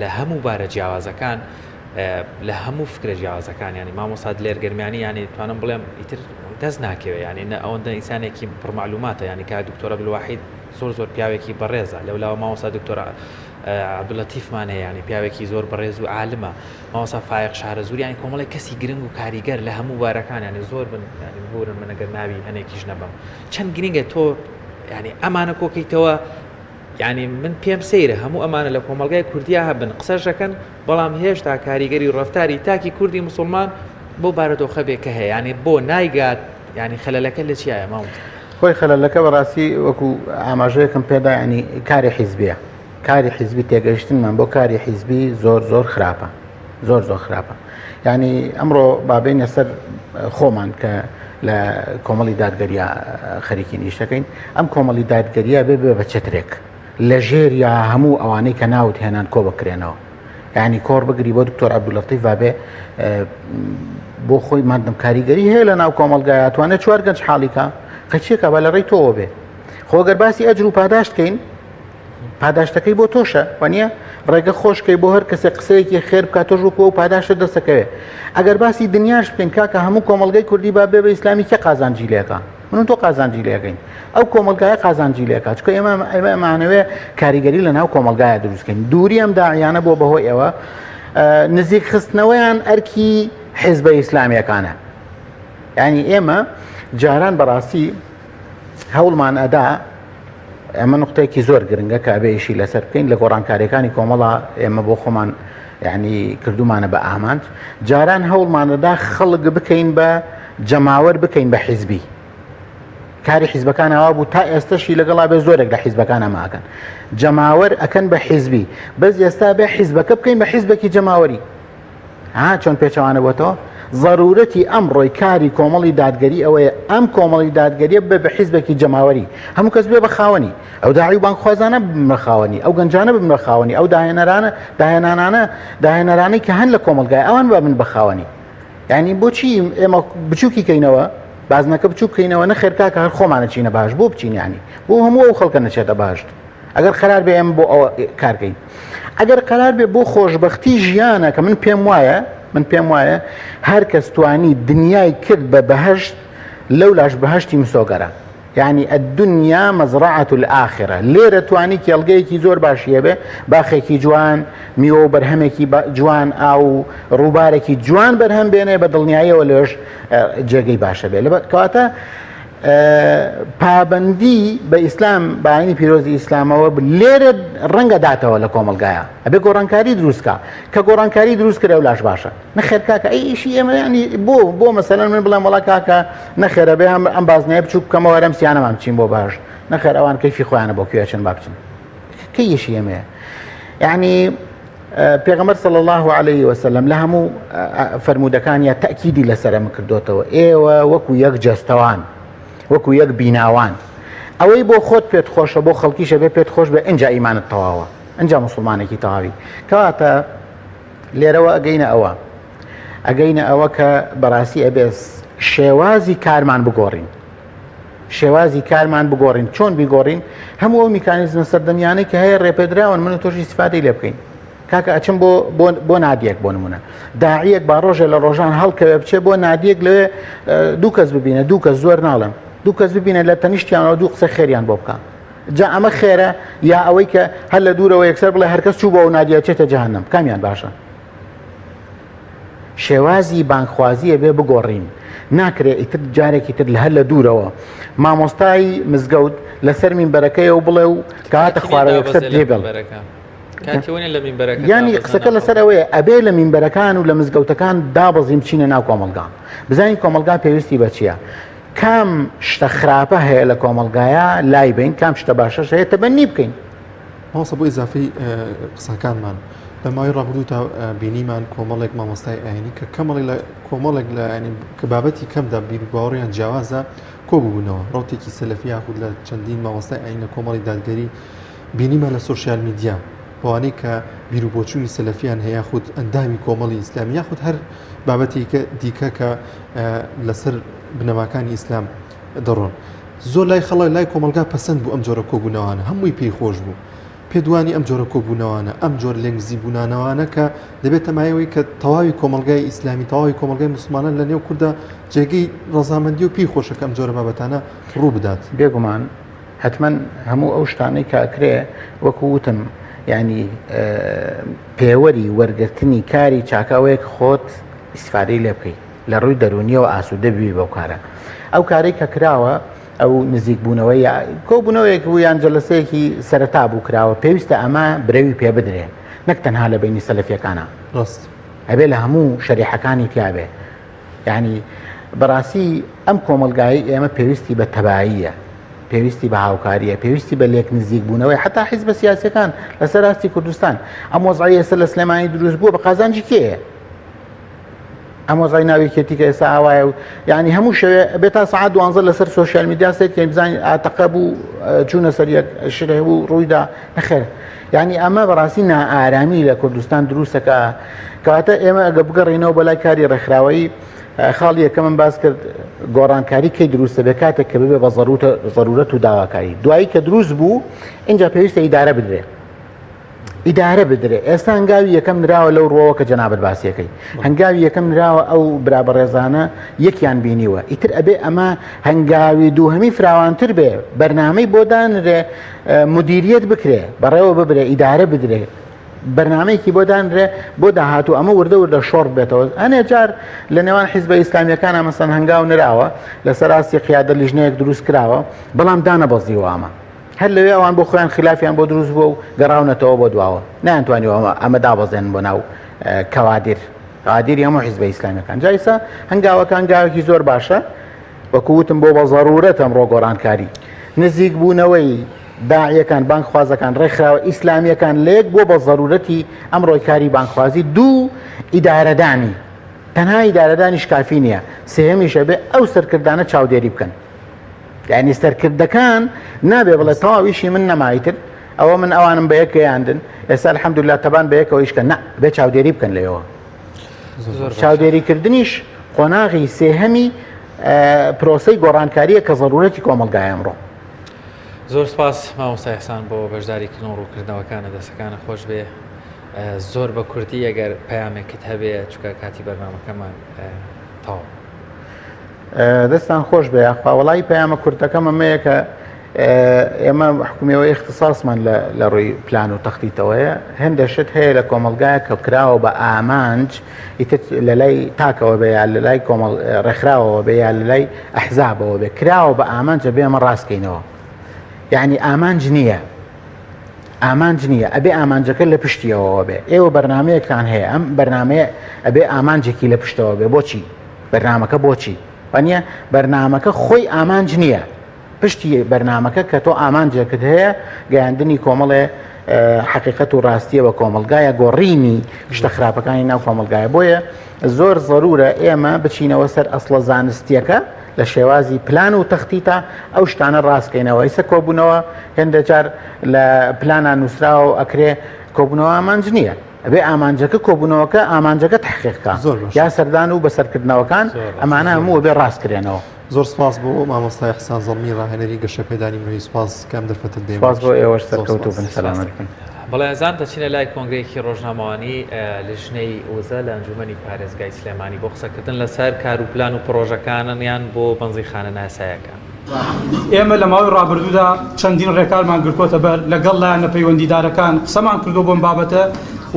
لە هەموو بارە جیاوازەکان لە هەموو فکرە جیاوازەکان ینی مامۆستا لێر گەرمیانی ینی توانم بڵێم ئیتر دەست ناکەوێت ینی ئەوەندە ئینسانێکی پڕمعلوماتە ینی کا دکتۆرە بلواحید زۆر پیاوێکی بەڕێزە لەولاوە مامۆستا دکتۆرە عەبدولەتیفمان هەیە ینی پیاوێکی زۆر بەڕێز و عالمە مامۆستا فایق شارەزوور ینی کۆمەڵی کەسی گرنگ و کاریگەر لە هەموو بارەکان ینی زۆر بن ینی بورن من ئەگەر ناوی هەنێکیش نەبم چەند گرنگە تۆ ینی ئەمانە کۆکەیتەوە ینی من پێم سەیرە هەموو ئەمانە لە کۆمەلگای کوردیا هەبن قسەشەکەن بەڵام هێشتا کاریگەری و ڕەفتاری تاکی کوردی موسڵمان بۆ بارەدۆخە بێ کە هەیە ینی بۆ نایگات ینی خەلەلەکە لە چیایە مامۆستا خۆی خەلەلەکە بەڕاستی وەکو ئاماژەیەکم پێدا ینی کاری حیزبیە کاری حیزبی تێگەیشتنمان بۆ کاری حیزبی زۆر خراپە زۆر خراپە ینی ئەمڕۆ بابینە سەر خۆمان کە لە کۆمەڵی دادگەریە خەریکی نیشتەکەین ئەم کۆمەڵی دادگەریە بێ بە چترێک لە ژێریا هەموو ئەوانەی کە ناوت هێنان کۆ بکرێنەوە ینی کۆڕ بگری بۆ دکتۆر عەبدولەتیف وابێ بۆ خۆی مادەم کاریگەری هەیە لە ناو کۆمەلگایە توانێت چوار گەنج حاڵیکە قەچێکە بە لە ڕێی تۆوە بێ خۆگەر باسی ئەجر و پاداشتکەین پاداشتەکەی بۆ تۆشە وانە ڕێگە خۆشکەی بۆ هەر کەسێک قسەیەکی خێر بکە تۆش وەکو و پاداشتە دەستەکەوێت ئەگەر باسی دنیاش بکەین کاکە هەموو کۆمەلگای کوردی با بێ بە ئیسلامی کە قازانجی لێکە من تۆ قازانجی لێەکەین ئەو کۆمەلگایە قازانجی لێکە چکە ئێمەمانەوێ کاریگەری لە ناو کۆمەلگایە دروستکەین دووری ئەم داعیانە بۆ بەهۆی ئەوە نزیک خستنەوەیان ئەرکی حیزبە ئیسلامیەکانە ینی ئێمە جاران بەڕاستی هەوڵمان ئەدا ئەمە نقطەیەکی زۆر گرنگە کە ئەبێ ئیشی لەسەر بکەین لە گۆڕانکاریەکانی کۆمەڵە ئێمە بۆ خۆمان یعنی کردومانە بە ئامانج جاران هەوڵمانەدا خەڵک بکەین بە جەماوەر بکەین بە حیزبی کاری حیزبەکان ئەوا بوو تا ئێستاشی لەگەڵا بێ زۆرێک لە حیزبەکان ئەماکەن جەماوەر ئەکەن بە حیزبی بەس ئێستا بێ حیزبەکە بکەین بە حیزبێکی جەماوەری چۆن پێچەوانە بۆتەوە ضرورەتی ئەمڕۆی کاری کۆمەڵی دادگەری ئەوەیە ئەم کۆمەڵی دادگەریە بێ بە حیزبێکی جەماوەری هەموو کەس بێ بە خاوەنی ئەو داعی و بانکخوازانە بمە خاوەنی ئەو گەنجانە بمە خاوەنی ئەو داهێنەرانەی کە هەن لە کۆمەلگای ئەوان بە من بە خاوەنی یعنی بۆچی ئێمە بچووکی کەینەوە بازنەکە بچووکەینەوە نەخێرکاکە هەر خۆمانە چینە باش بۆ بچین ینی بۆ هەموو ئەو خەڵکە نەچێتە باشت ئەگەر قەرار بێ ئێمە بۆ ئەوە کارکەین ئەگەر قەرار بێ بۆ خۆشبەختی ژیانە کە من پێم وایە هەر کەس توانی دنیای کرد بە بەهەشت لەو لاش بەهەشتی مسۆگەرە یعنی الدنیا مەزرعة الآخرة لێرە توانی کێڵگەیەکی زۆر باشیە بێ باخێکی جوان میوە و بەرهەمێکی جوان ئاو ڕووبارێکی جوان بەرهەم بێنێ بە دڵنیاییەوە لێش جێگەی باشە بێ کەواتە پابندی بە ئیسلام باینی پیرۆزی ئیسلامەوە لێرە ڕەنگە داتەوە لە کۆمەلگایە ئەبێ گۆڕانکاری دروستکە کە گۆڕانکاری دروست کرێ و لاش باشە نەخێر کاکە ئەی ئیشی ئێمە ینی بۆ مەسەلەن من بڵێم وڵا کاکە نەخێرە بێ ئەم بازنەیە بچوو بکەمەوە ئەم سییانەمان بچین بۆ باش نەخێر ئەوان کەیفی خۆیانە بۆ کوێچن با بچن کە یشی ئێمەیە یعنی پێغەمبەر صلی الله عليه وسلم لە هەموو فەرمودەکانیە تەکیدی لەسەرە کردوتەوە ئێوە وەکو یەک جەستەوان وەکو یەک بیناوان ئەوەی بۆ خۆت پێت خۆشە بۆ خەڵکیشە بێ پێت خۆش بە ئەنجا ئیمانت تەواوە ئەنجا مسلمانێکی تەواوی کەواتە لێرەوە ئەگەینە ئەوە کە بەڕاستی ئەبێ شێوازی کارمان بگۆڕین چۆن بیگۆڕین هەموو ئەو میکانیزمە سەردەمیانەی کە هەیە ڕێپێدراون من و تۆش ئیستیفادەی لێ بکەین کاکە ئەچم بۆ نادیەک بۆ نمونە داعیەک با ڕۆژێ لە ڕۆژان هەڵکەوێ بچێ بۆ نادیەک لەوێ دوو کەس ببینە دوو کەس زۆر ناڵم دوو کەس ببینە لە تەنیشتیانەوە دوو قسە خێریان بۆ بکە جا ئەمە خێرە یا ئەوەی کە هەر لە دوورەوە یەکسەر بڵێ هەرکەس چوو بۆ ئەو نادیە چێتە جەهەنەم کامیان باشە شێوازی بانکخوازیە بێ بگۆڕین ناکرێ ئیتر جارێکی تر لە هەر لە دوورەوە مامۆستای مزگەوت لەسەر مینبەرەکەی و بڵێ و کاتە خوارە یەکسەر لێبڵ ینی قسەکە لەسەر ئەوەیە ئەبێ لە مینبەرەکان و لە مزگەوتەکان دابەزیم بچینە ناو کۆمەلگا بزانین کۆمەلگا پێویستی بە چییە کام شتە خراپە هەیە لە کۆمەلگایە لای بین کام شتە باشەش هەیە تەبەنی بکەین ماوەسە بۆ ئیزافەی قسەکانمان لە ماوەی ڕابردوو تا بینیمان کۆمەڵێک مامۆستای ئاینی کە کۆمەڵێک لە کە بابەتی کەمدا بیر و باوەڕیان جیاوازە کۆبوونەوە ڕوتێکی سەلەفی یاخود لە چەندین مامۆستای ئاین لە کۆمەڵی دادگەری بینیمان لە سۆشیال میدیا بۆوانەی کە بیر و بۆچووی سەلەفیان هەیە خود ئەندامی کۆمەڵی ئیسلامی یاخود هەر بابەتی دیکە کە لەسەر بنەماکانی ئیسلام دەڕۆن زۆر لای خەڵک لای کۆمەلگا پەسەند بوو ئەم جۆرە کۆبوونەوانە هەمووی پێی خۆش بوو پێدوانی ئەم جۆرە کۆبوونەوانە ئەم جۆر لەنگزی بوونانەوانە کە دەبێت تەمایەوەی کە تەواوی کۆمەلگای ئیسلامی تەواوی کۆمەلگای مسلمانان لە نێو کووردا جێگەی ڕەزامەندی و پێی خۆشەکە ئەم جۆرە بابەتانە ڕوو بدات بێگومان حتمما هەموو ئەو شتانەی کاکرێ وەکو وتم ینی پێوەری وەرگرتنی کاری چاکەوەیەک خۆت ئیسفادەی لێ بکەیت لە ڕووی دەرونیەوە ئاسوودە بوی بەو کارە ئەو کارەی کە کراوە ئەو نزیکبوونەوەی کۆبوونەوەیەک بوو یان جەلسەیەکی سەرەتا بوو کراوە پێویستە ئەمە برەوی پێ بدرێ نەک تەنها لە بینی سەلەفیەکانە ڕاست ئەبێ لە هەموو شەریحەکانی پیاوێ یعنی بەڕاستی ئەم کۆمەلگایی ئێمە پێویستی بە تەباییە پێویستی بە هاوکاریە پێویستی بە لێک نزیک بوونەوەی حتا حیزبە سیاسیەکان لەسەر راستی کوردستان ئەم وەزعی ئێستا لە سلێمانی دروست بووە بە قازانجی کێیە ئەم وەزعی ناوێکێتی کە ئێستا ئاوایە و یعنی هەموو شەوێ بێت تا سەعات 12 لەسەر سۆشیال میدیا سێت کە بزانین ئاتەقە بوو چوونە سەر یەک شرێ بوو ڕوویدا نەخێر یعنی ئەمە بەڕاستی نائارامی لە کوردستان دروستەکە کەواتە ئێمە ئەگە بگەڕینەوە بەلای کاری ڕێکخراوەیی خاڵی یەکە من باس کرد گۆڕانکاری کەی دروستە بێ کاتێک کە ببێ بە ضرورەت و داواکاری دوایی کە دروست بوو اینجا پێویستە ئیدارە بدرێ ئێستا هەنگاوی یەکەم نراوە لەو ڕۆوە کە جەنابەت باسیەکەی هەنگاوی یەکەم نراوە ئەو برابەڕێزانە یەکیان بینیوە ئیتر ئەبێ ئەمە هەنگاوی دووهەمی فراوانتر بێ بەرنامەی بۆ دانرێ مدیریەت بکرێ بەڕێوە ببرێ ئیدارە بدرێ بەرنامەیەکی بۆ دانرێ بۆ داهاتوو ئەمە وردە شۆڕ بێتەوە ئەنێ جار لە نێوان حیزبە ئیسلامیەکانە مەسەن هەنگاو نراوە لەسەر ئاستی قیادە لیژنەیەک دروست کراوە بەڵام دانەبەزیوە ئەمە هەر لەوێ ئەوان بۆ خۆیان خلافیان بۆ دروست بووە و گەڕاونەتەوە بۆ دواوە نەیانتوانیوە ئەمە دابەزێن بۆ ناو کەوادیری هەموو حیزبە ئیسلامیەکان جایسە هەنگاوەکان گاوێکی زۆر باشە وەکووتم بۆ بە ضرورەت ئەمڕۆ گۆڕانکاری نزیک بوونەوەی داعیەکان بانکخوازەکان ڕێکخراوە ئیسلامیەکان لێک بۆ بە ضرورەتی ئەمڕۆی کاری بانکخوازی دوو ئیدارەدانی تەنها ئیدارەدانیش کافی نییە سێهەمیشە بێ ئەو سەرکردانە چاودێری بکەن یعنی سەرکردەکان نابێ بڵێ تەواویشی من نەمایتر ئەوە من ئەوانم بە یەکەیاندن ئێستا الحەمدوللا تەبان بە یەکەوە ئیشکە نە بێ چاودێری بکەن لێەوە چاودێریکردنیش قۆناغی سێهەمی پرۆسەی گۆڕانکاریە کە ضرورەتی کۆمەلگای ئەمڕۆ. زۆر سپاس مامۆستا ئەحسان بۆ بەشداریکردن و ڕووکردنەوەکانە دەستەکانە خۆش بێ زۆر بە کورتی ئەگەر پەیامێکت هەبێ چکە کاتی بەرنامەکەمان تاو دەستان خۆش بێ یاخواوەڵی پەیامە کورتەکەم ئەمەیە کە ئێمە حکومیەوەی اختصاصمان لە ڕووی پلان و تەختیتەوەیە هەندێشت هەیە لە کۆمەلگایە کە کراوە بە ئامانج لە لای تاکەوە بێ یا لە لای ڕێکخراوەوە بێ یا لە لای ئەحزابەوە بێ کراوە بە ئامانجە بێ ئەمە ڕاستکەینەوە یعنی ئامانج نییە ئەبێ ئامانجەکە لە پشتیەوە بێ ئێوە بەرنمەیەکتان هەیە ئەم بەرنمەیە ئەبێ ئامانجێکی لە پشتەوە بێ بۆچی بەرنمەکە بۆچی وانە بەرنمەکە خۆی ئامانج نییە پشتی بەرنمەکە کە تۆ ئامانجێکت هەیە گەیاندنی کۆمەڵێ حقیقەت و ڕاستیە بە کۆمەلگایە گۆڕینی شتە خراپەکانی ناو کۆمەلگایە بۆیە زۆر ضرورە ئێمە بچینەوە سەر ئەسڵە زانستیەکە لە شێوازی پلان و تەختیتە ئەو شتانە ڕاستکەینەوە ئیسە کۆبوونەوە هێندە جار لە پلانان نووسراوە ئەکرێ کۆبوونەوە ئامانج نییە ئەبێ ئامانجەکە کۆبوونەوەکە ئامانجەکە تحقیقکە یا سەردان و بەسەرکردنەوەکان ئەمانە هەموو بێ ڕاستکرێنەوە. زۆر سپاس بۆ مامۆستای حسان زەڵمی ڕاهێنەری گەشە پێدانی منەوەی سپاس کەم دەرفەتت دێ سپاس بۆ ئێوەش سەرکەوتوو بن سەلامەت بن. بەڵێزان دەچینە لای کۆنگرێکی ڕۆژنامەوانی لژنەی وزە لە ئەنجومەنی پارێزگای سلێمانی بۆ قسەکردن لەسەر کار و پلان و پرۆژەکانیان بۆ بەنزیخانە ناسایەکان. ئێمە لە ماوەی ڕابردوودا چەندین ڕێکارمان گرتوۆتە بەر لەگەڵ لایەنە پەیوەندیدارەکان قسەمان کردو بۆم بابەتە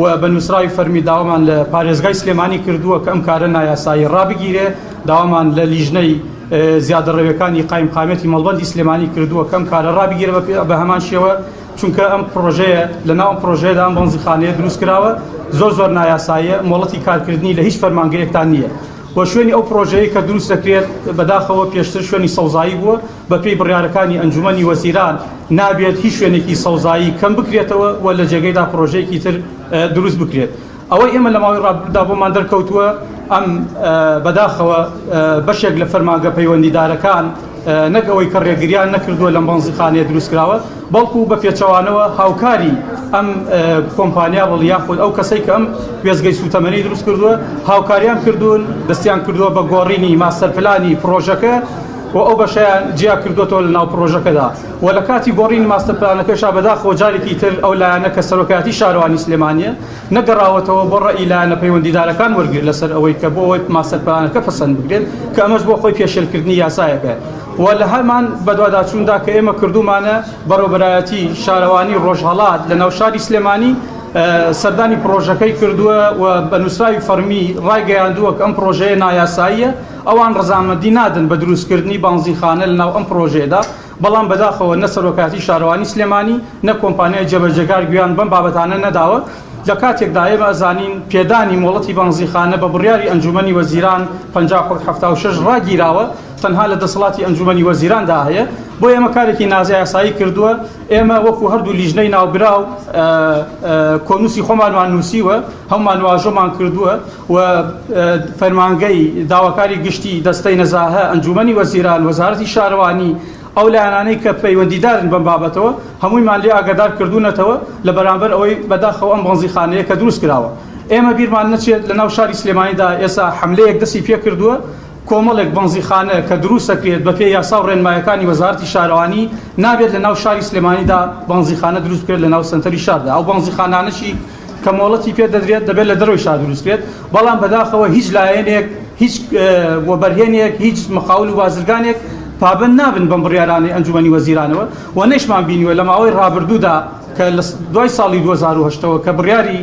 و بە نووسراوی فەرمی داوامان لە پارێزگای سلێمانی کردووە کە ئەم کارە نایاسایی ڕابگیرێ داوامان لە لیژنەی زیادەڕەویەکانی قایمقامەتی مەڵبەندی سلێمانی کردووە کەم کارە ڕابگیرە بە هەمان شێوە چونکە ئەم پرۆژەیە لە ناو پرۆژەیەدا ئەم بەنزیخانەیە دروست کراوە زۆر نایاساییە مۆڵەتی کارکردنی لە هیچ فەرمانگەیەکتان نییە و شوێنی ئەو پرۆژەیە کە دروست دەکرێت بەداخەوە پێشتر شوێنی سەوزایی بووە بە پێی بڕیارەکانی ئەنجومەنی وەزیران نابێت هیچ شوێنێکی سەوزایی کەم بکرێتەوە و لە جێگەیدا پرۆژەیەکی تر دروست بکرێت ئەوەی ئێمە لە ماوەی ڕابردوودا بۆمان دەرکەوتووە ئەم بەداخەوە بەشێک لە فەرمانگە پەیوەندیدارەکان نەک ئەوەی کە ڕێگریان نەکردووە لەم بەنزیخانەیە دروستکراوە بەڵکو بە پێچەوانەوە هاوکاری ئەم کۆمپانیا بڵ یاخود ئەو کەسەی کە ئەم وێزگەی سوتەمەنی دروست کردووە هاوکاریان کردوون دەستیان کردووە بە گۆڕینی ماستەرپلانی پرۆژەکە و ئەو بەشیان جیا کردوەوە لە ناو پرۆژەکەدا و لە کاتی گۆڕینی ماستەرپلانەکەشا بەداخەوە جارێکی تر ئەو لایەنە کە سەرۆکایەتی شارەوانی سلێمانیە نەگەڕاوەتەوە بۆ ڕێی لایەنە پەیوەندیدارەکان وەرگرت لەسەر ئەوەی کە بۆ ئەوەی ماستەرپلانەکە پەسەند بگرێت کە ئەمەش بۆ خۆی پێشێلکردنی یاسایەکە و لە هەمان بەدواداچووندا کە ئێمە کردومانە بەڕێوەبەرایەتی شارەوانی ڕۆژهەڵات لە ناو شاری سلێمانی سەردانی پرۆژەکەی کردووە و بە نووسراوی فەرمی ڕایگەیاندووە کە ئەم پرۆژەیە نایاساییە ئەوان ڕەزامەندی نادن بە دروستکردنی بەنزیخانە لە ناو ئەم پرۆژەیەدا بەڵام بەداخەوە نە سەرۆکایەتی شارەوانی سلێمانی نە کۆمپانیای جێبەجێکار گویان بەم بابەتانە نەداوە لە کاتێکدا ئێمە ئەزانین پێدانی مۆڵەتی بەنزیخانە بە بڕیاری ئەنجومەنی وەزیران 5076 ڕاگیراوە تەنها لە دەسەڵاتی ئەنجومەنی وەزیراندا هەیە بۆ ئێمە کارێکی نازایاسایی کردووە ئێمە وەکو هەردوو لیژنەی ناوبراو کۆنووسی خۆمانمان نووسیوە هەمومان واژۆمان کردووە و فەرمانگەی داواکاری گشتی دەستەی نەزاهە ئەنجومەنی وەزیران وەزارەتی شارەوانی ئەو لایەنانەی کە پەیوەندیدارن بەم بابەتەوە هەموویمان لێ ئاگادار کردوونەتەوە لە بەرامبەر ئەوەی بەداخەوە ئەم بەنزیخانەیە کە دروست کراوە ئێمە بیرمان نەچێت لە ناو شاری سلێمانیدا ئێستا حملەیەک دەستی پێ کردووە کۆمەڵێک بەنزیخانە کە دروست دەکرێت بە پێی یاسا و ڕێنمایەکانی وەزارەتی شارەوانی نابێت لە ناو شاری سلێمانیدا بەنزیخانە دروست بکرێت لە ناو سنتەری شاردا ئەو بەنزیخانانەشی کە مۆڵەتی پێ دەدرێت دەبێت لە دەرەوەی شار دروست بکرێت بەڵام بەداخەوە هیچ لایەنێک هیچ وەبەرهێنێک هیچ مەخاول و بازرگانێک پابند نابن بەم بڕیارانی ئەنجومەنی وەزیرانەوە و نەشمان بینیوە لە ماوەی ڕابردوودا کە لە دوای ساڵی 2010ەوە کە بڕیاری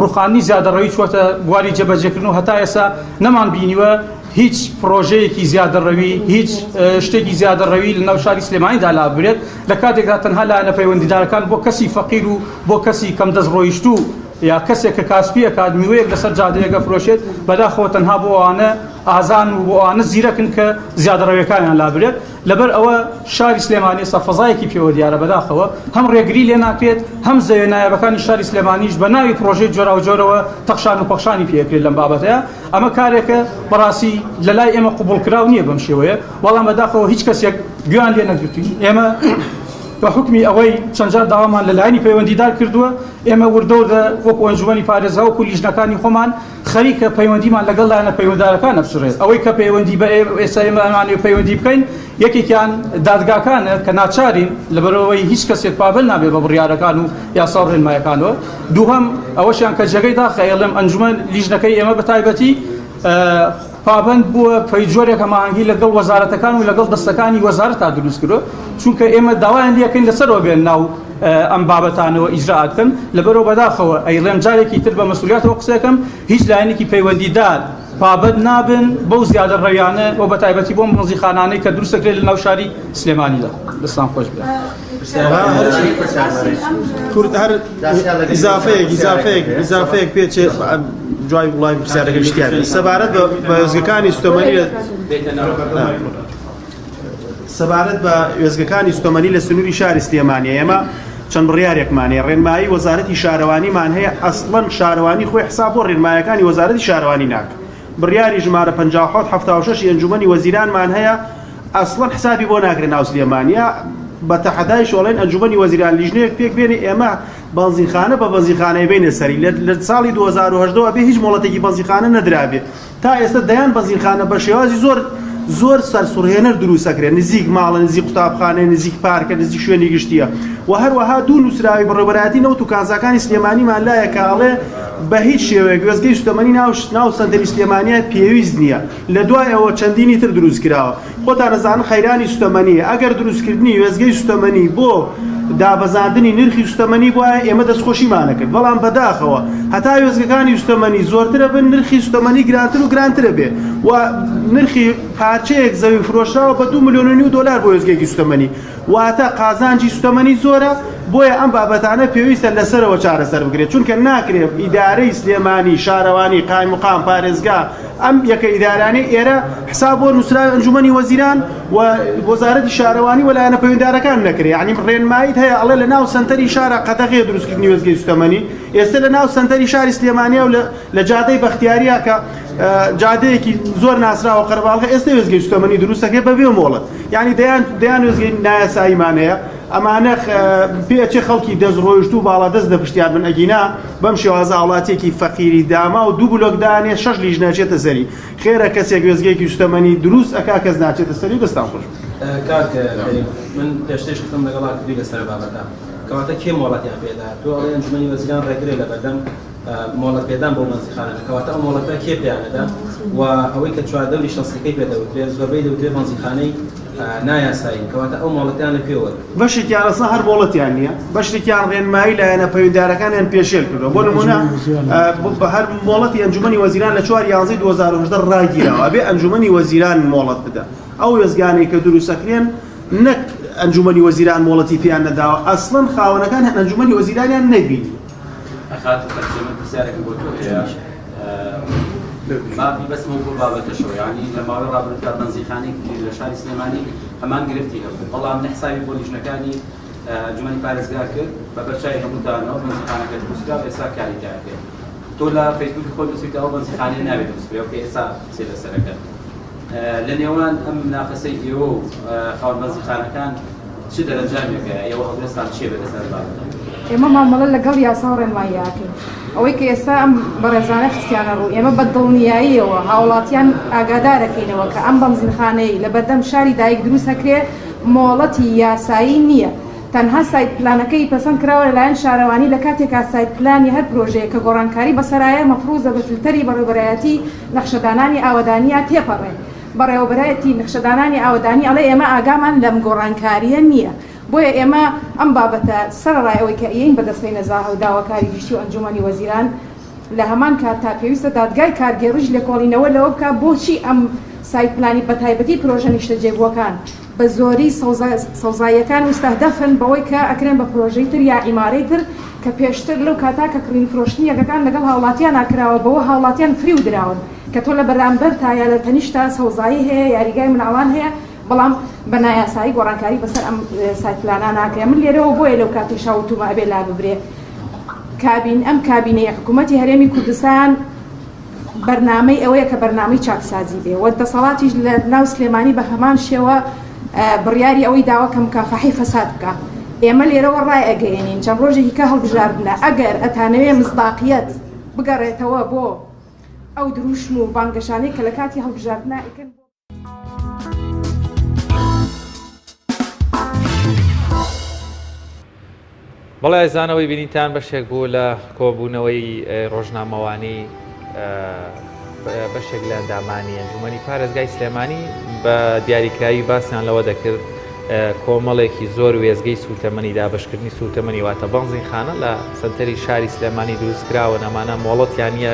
ڕوخانی زیادەڕەوی چوەتە بواری جێبەجێکردن و هەتا ئێستا نەمان بینیوە هیچ پرۆژەیەکی زیادەڕەوی هیچ شتێکی زیادەڕەوی لە ناو شاری سلێمانیدا لابرێت لە کاتێکدا تەنها لایەنە پەیوەندیدارەکان بۆ کەسی فەقیر و بۆ کەسی کەم دەستڕۆیشت و یا کەسێک کە کاسپیە کاتمیوەیەک لەسەر جادەیەکە فرۆشێت بەداخەوە تەنها بۆ ئەوانە ئازان و بۆ ئەوانە زیرەکن کە زیادەڕەویەکانیان لابرێت لەبەر ئەوە شاری سلێمانی سەفەزایەکی پێوە دیارە بەداخەوە هەم ڕێگری لێ ناکرێت هەم زەویە نایابەکانی شاری سلێمانیش بە ناوی پرۆژەی جۆرا و جۆرەوە تەخشان و پەخشانی پێکرێت لەم بابەتەیە ئەمە کارێکە بەڕاستی لە لای ئێمە قبوڵکراو نییە بەم شێوەیە وەڵام بەداخەوە هیچ کەسێک گویان لێ نەگرتوین ئێمە بە حکمی ئەوەی چەندجار داوامان لە لایەنی پەیوەندیدار کردووە ئێمە وردەورە وەکو ئەنجومەنی پارێزگا وەکو لیژنەکانی خۆمان خەریکە پەیوەندیمان لەگەڵ لایەنە پەیوەنددارەکان ئەبسڕێت ئەوەی کە پەیوەندی بە ئێستا ئێمەمانێ پەیوەندی بکەین یەکێکیان دادگاکانە کە ناچارین لەبەرەوەی هیچ کەسێک پابل نابێت بە بڕیارەکان و یاسا و ڕێنمایەکانەوە دووهەم ئەوەشیان کە جێگەی داخەیەڵم ئەنجومەن لیژنەکەی ئێمە بە تایبەتی پابند بووە پەیجۆرێک هەماهەنگی لەگەڵ وەزارەتەکان و لەگەڵ دەستەکانی وەزارەت تا دروست کردو چونکە ئێمە داوایان لەکەین لەسەرەوە بێن ناو ئەم بابەتانەوە ئیجراعاتکەن لەبەرەوە بەداخەوە ئەیڵێم جارێکی تر بە مەسئولیتەوە قسەکەم هیچ لایەنێکی پەیوەندیدار پابند نابن بەو زیادە ڕێیانە و بە تایبەتی بۆ مۆزیخانانەی کە دروستەکرێت لە ناو شاری سلێمانیدا دەستان خۆش بێت کورد هەر ئیزافەیەک پێچێ جوای وڵای پرسیارەکە شتیان سەبارەت بە وێزگەکانی سوتەمەنی سەبارەت بە وێزگەکانی سوتەمەنی لە سنووری شاری سلێمانیە ئێمە چەند بڕیارێکمانەیە ڕێنمایی وەزارەتی شارەوانیمان هەیە ئەسڵەن شارەوانی خۆی حساب بۆ ڕێنمایەکانی وەزارەتی شارەوانی ناک بڕیاری ژمارە 57/76 ئەنجومەنی وەزیرانمان هەیە ئەسڵەن حسابی بۆ ناکرێن ناو سلێمانیە بە تەحەدای شۆڵێن ئەنجومەنی وەزیران لیژنەیەک پێک بێنێ ئێمە بەنزیخانە بە بەنزیخانەی بینە سەری لە ساڵی 2010 بێ هیچ مۆڵەتێکی بەنزیخانە نەدرابێ تا ئێستا دەیان بەنزیخانە بە شێوازی زۆر سەرسوڕهێنەر دروستەکرێن نزیک ماڵە نزیک قوتابخانە نزیک پارکە نزیک شوێنی گشتیە و هەروەها دوو نووسراوی بەڕێوەبەرایەتی نەوت و کانزاکانی سلێمانیمان لایە کاڵێ بە هیچ شێوەیەک وێزگەی سوتەمەنی ناو سەندەری سلێمانیە پێویست نییە لە دوای ئەوە چەندینی تر دروست کراوە خۆتان نەزانن خەیرانی سوتەمەنیە ئەگەر دروستکردنی وێزگەی سوتەمەنی بۆ دابەزاندنی نرخی سوتەمەنی وایە ئێمە دەستخۆشیمانە کرد بەڵام بەداخەوە هەتا وێزگەکانی سوتەمەنی زۆرترە بن نرخی سوتەمەنی گرانتر و گرانترە بێ و نرخی پارچەیەک زەوی فرۆشراوە بە 2.5 ملیۆن دلار بۆ وێزگەیەکی سوتەمەنی واتە قازانجی سوتەمەنی زۆرە بۆیە ئەم بابەتانە پێویستە لەسەرەوە چارەسەر بگرێت چونکە ناکرێت ئیدارەی سلێمانی شارەوانی قایممقام پارێزگا ئەم یەکە ئیدارانی ئێرە حساب بۆ نووسراوی ئەنجومەنی وەزیران و وەزارەتی شارەوانی و لایەنە پەیوەنددارەکان نەکرێت یعنی ڕێنماییت هەیە ئەڵێ لە ناو سەنتەری شارە قەدەغێ دروستکردنی وێزگەی سوتەمەنی ئێستا لە ناو سەنتەری شاری سلێمانیە و لە جادەی بەختیاریە کە جادەیەکی زۆر ناسراوە قەرەباڵغا ئێستا وێزگەی سوتەمەنی دروستەکرێت بەبێ مۆڵەت یعنی دەیان وێزگەی نایاساییمان هەیە ئەمانە پێچێ خەڵکی دەستڕۆیشت و باڵا دەست دەپشتیان من ئەگینا بەم شێوازە وڵاتێکی فەقیری داما و 2 بلۆکدانێ 6 لیژ ناچێتە سەری خێرە کەسێک وێزگەیەکی سوتەمەنی دروست ئەکا کەس ناچێتە سەری دەستان خۆش کاک من پێشتێش قسەم لەگەڵا کردی لەسەر بابەتە کەواتە کێ مۆڵەتیان پێدا تۆ ئەڵێ ئەنجومەنی وەزیران ڕێگرێت لە بەردەم مۆڵەت پێدان بۆ بەنزیخانە کەواتە ئەو مۆڵەتە کێ پێیانەدا و ئەوەی کە چواردەوری شەخسەکەی پێدەوترێت زۆربەی دەوترێت بەنزیخانەی نایاسایی کەواتە ئەو مۆڵەتیان لەکوێوە بەشێکیان ئەسڵا هەر مۆڵەتیان نییە بەشێکیان ڕێنمایی لایەنە پەیوەنددارەکانیان پێشێل کردووە بۆ نمونە بە هەر مۆڵەتی ئەنجومەنی وەزیران لە 4/11 2010 ڕاگیراوە ئەبێ ئەنجومەنی وەزیران مۆڵەت بدە ئەو وێزگانەی کە دروستەکرێن نەک ئەنجومەنی وەزیران مۆڵەتی پێیان نەداوە ئەسڵەن خاوەنەکان ئەنجومەنی وەزیرانیان نەبینی بابی بەسمە بۆ بابەتەشەوە یعنی لە ماوەی ڕابردوودا بەنزیخانەیەکی لە شاری سلێمانی هەمان گرفتی هەبوو بەڵام نەحسابی بۆ لیژنەکانی ئەنجومەنی پارێزگا کرد بە بەرچاوی هەموودانەوە بەنزیخانەکە دروستکرا ئێستا کاری کرد تۆ لە فەیسبووکی خۆت دەسویتە ئەو بەنزیخانەیە ناوێت دروستکرێ کە ئێستا سێ لەسەرەکە لە نێوان ئەم مناقەسەی ئێوە و خاوەن بەنزیخانەکان چ دەرەنجامێکە ئێوە هەڵدەستان چێ بەدەسەر بابەتە ئێمە مامەڵە لەگەڵ یاسا و ڕێنماییاکەین ئەوەی کە ئێستا ئەم بەڕێزانە خستیانە ڕوو ئێمە بە دڵنیاییەوە هاوڵاتیان ئاگادارەکەینەوە کە ئەم بەنزیخانەی لە بەردەم شاری دایک دروست هەکرێ مۆڵەتی یاسایی نییە تەنها سایت پلانەکەی پەسەند کراوە لەلایەن شارەوانی لە کاتێکا سایت پلانی هەر پرۆژەیە کە گۆڕانکاری بەسەرایە مەفروزە بە فیلتەری بەڕێوەبەرایەتی نەخشەدانانی ئاوەدانیا تێپەڕێن بەڕێوەبەرایەتی نەخشەدانانی ئاوەدانی ئەڵێ ئێمە ئاگامان لەم گۆڕانکاریە نییە بۆیە ئێمە ئەم بابەتە سەرڕایەوەی کە ئێین بەدەستەی نەزاهە و داواکاری گشتی و ئەنجومەنی وەزیران لە هەمان کات تا پێویستە دادگای کارگێڕیش لە کۆڵینەوە لەوە بکە بۆچی ئەم سایت پلانی بەتایبەتی پرۆژە نیشتەجێبووەکان بە زۆری سەوزاییەکان مستەهدەفن بەوەی کە ئەکرێن بە پرۆژەی تر یا عیمارەی تر کە پێشتر لەو کاتا کە کڕین فرۆشتنی یەکەکان لەگەڵ هاوڵاتیان ناکراوە بەوە هاوڵاتیان فری و دراون کە تۆ لە بەرامبەر تا یا لە تەنیشتا سەوزایی هەیە یاریگای مناڵان هەیە بەڵام بە نایاسایی گۆڕانکاری بەسەر ئەم سایت پلانە ناکرێ من لێرەوە بۆیە لەو کاتی شاوتومە ئەبێ لا ببرێ ئەم کابینەیە حکوومەتی هەرێمی کوردستان بەرنامەی ئەوەیە کە بەرنامەی چاکسازی بێ وە دەسەڵاتیش لە ناو سلێمانی بە هەمان شێوە بڕیاری ئەوەی داوا کە مکافحەی فەساد بکە ئێمە لێرەوە ڕای ئەگەێنین چەند ڕۆژێکی کە هەڵبژاردنە ئەگەر ئەتانەوێ مزداقیەت بگەڕێتەوە بۆ ئەو دروشم و بانگەشانەی کە لە کاتی هەڵبژاردنە ئەکەن. بەڵێ ئەزانەوەی بینیتان بەشێک بوو لە کۆبوونەوەی ڕۆژنامەوانی بەشێک لە ئەندامانی ئەنجومەنی پارێزگای سلێمانی بە دیاریکراوی باسییان لەوە دەکرد کۆمەڵێکی زۆر وێزگەی سوتەمەنی دابشکردنی سوتەمەنی واتە بەنزین خانە لە سنتەری شاری سلێمانی دروستکراوە نەمانە مۆڵەتیان نیە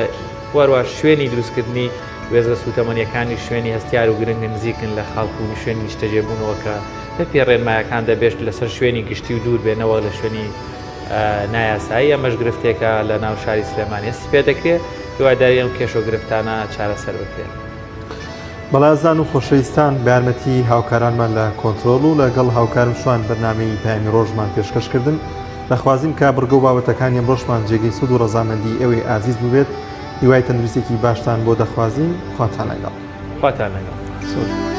وەروە شوێنی دروستکردنی وێزە سوتەمەنیەکانی شوێنی هەستیار و گرنگ نزیکن لە خاڵکوونی شوێنی نیشتەجێبوونەوە کە بەپێ ڕێنمایەکان دەبێت لەسەر شوێنی گشتی و دوور بێنەوە لە شوێنی نایاسایی ئەمەش گرفتێکە لە ناو شاری سلێمانی هەستی پێ دەکرێت هیواداری ئەم کێش و گرفتانە چارەسەر بکرێت. بەڵازان و خۆشەویستان بارمەتی هاوکارانمان لە کۆنتترۆل و لەگەڵ هاوکارم شوان بەرنامەی پامی ڕۆژمان پێشکەشکردن دەخوازیم کە بڕگە و بابەتەکانی ڕۆژمان جێگەی سود و ڕەزامەندی ئەوەی ئازیز ببێت هیوای تەندروستێکی باشتان بۆ دەخوازیم خواتان لەگەڵ. خواتان لەگەڵ.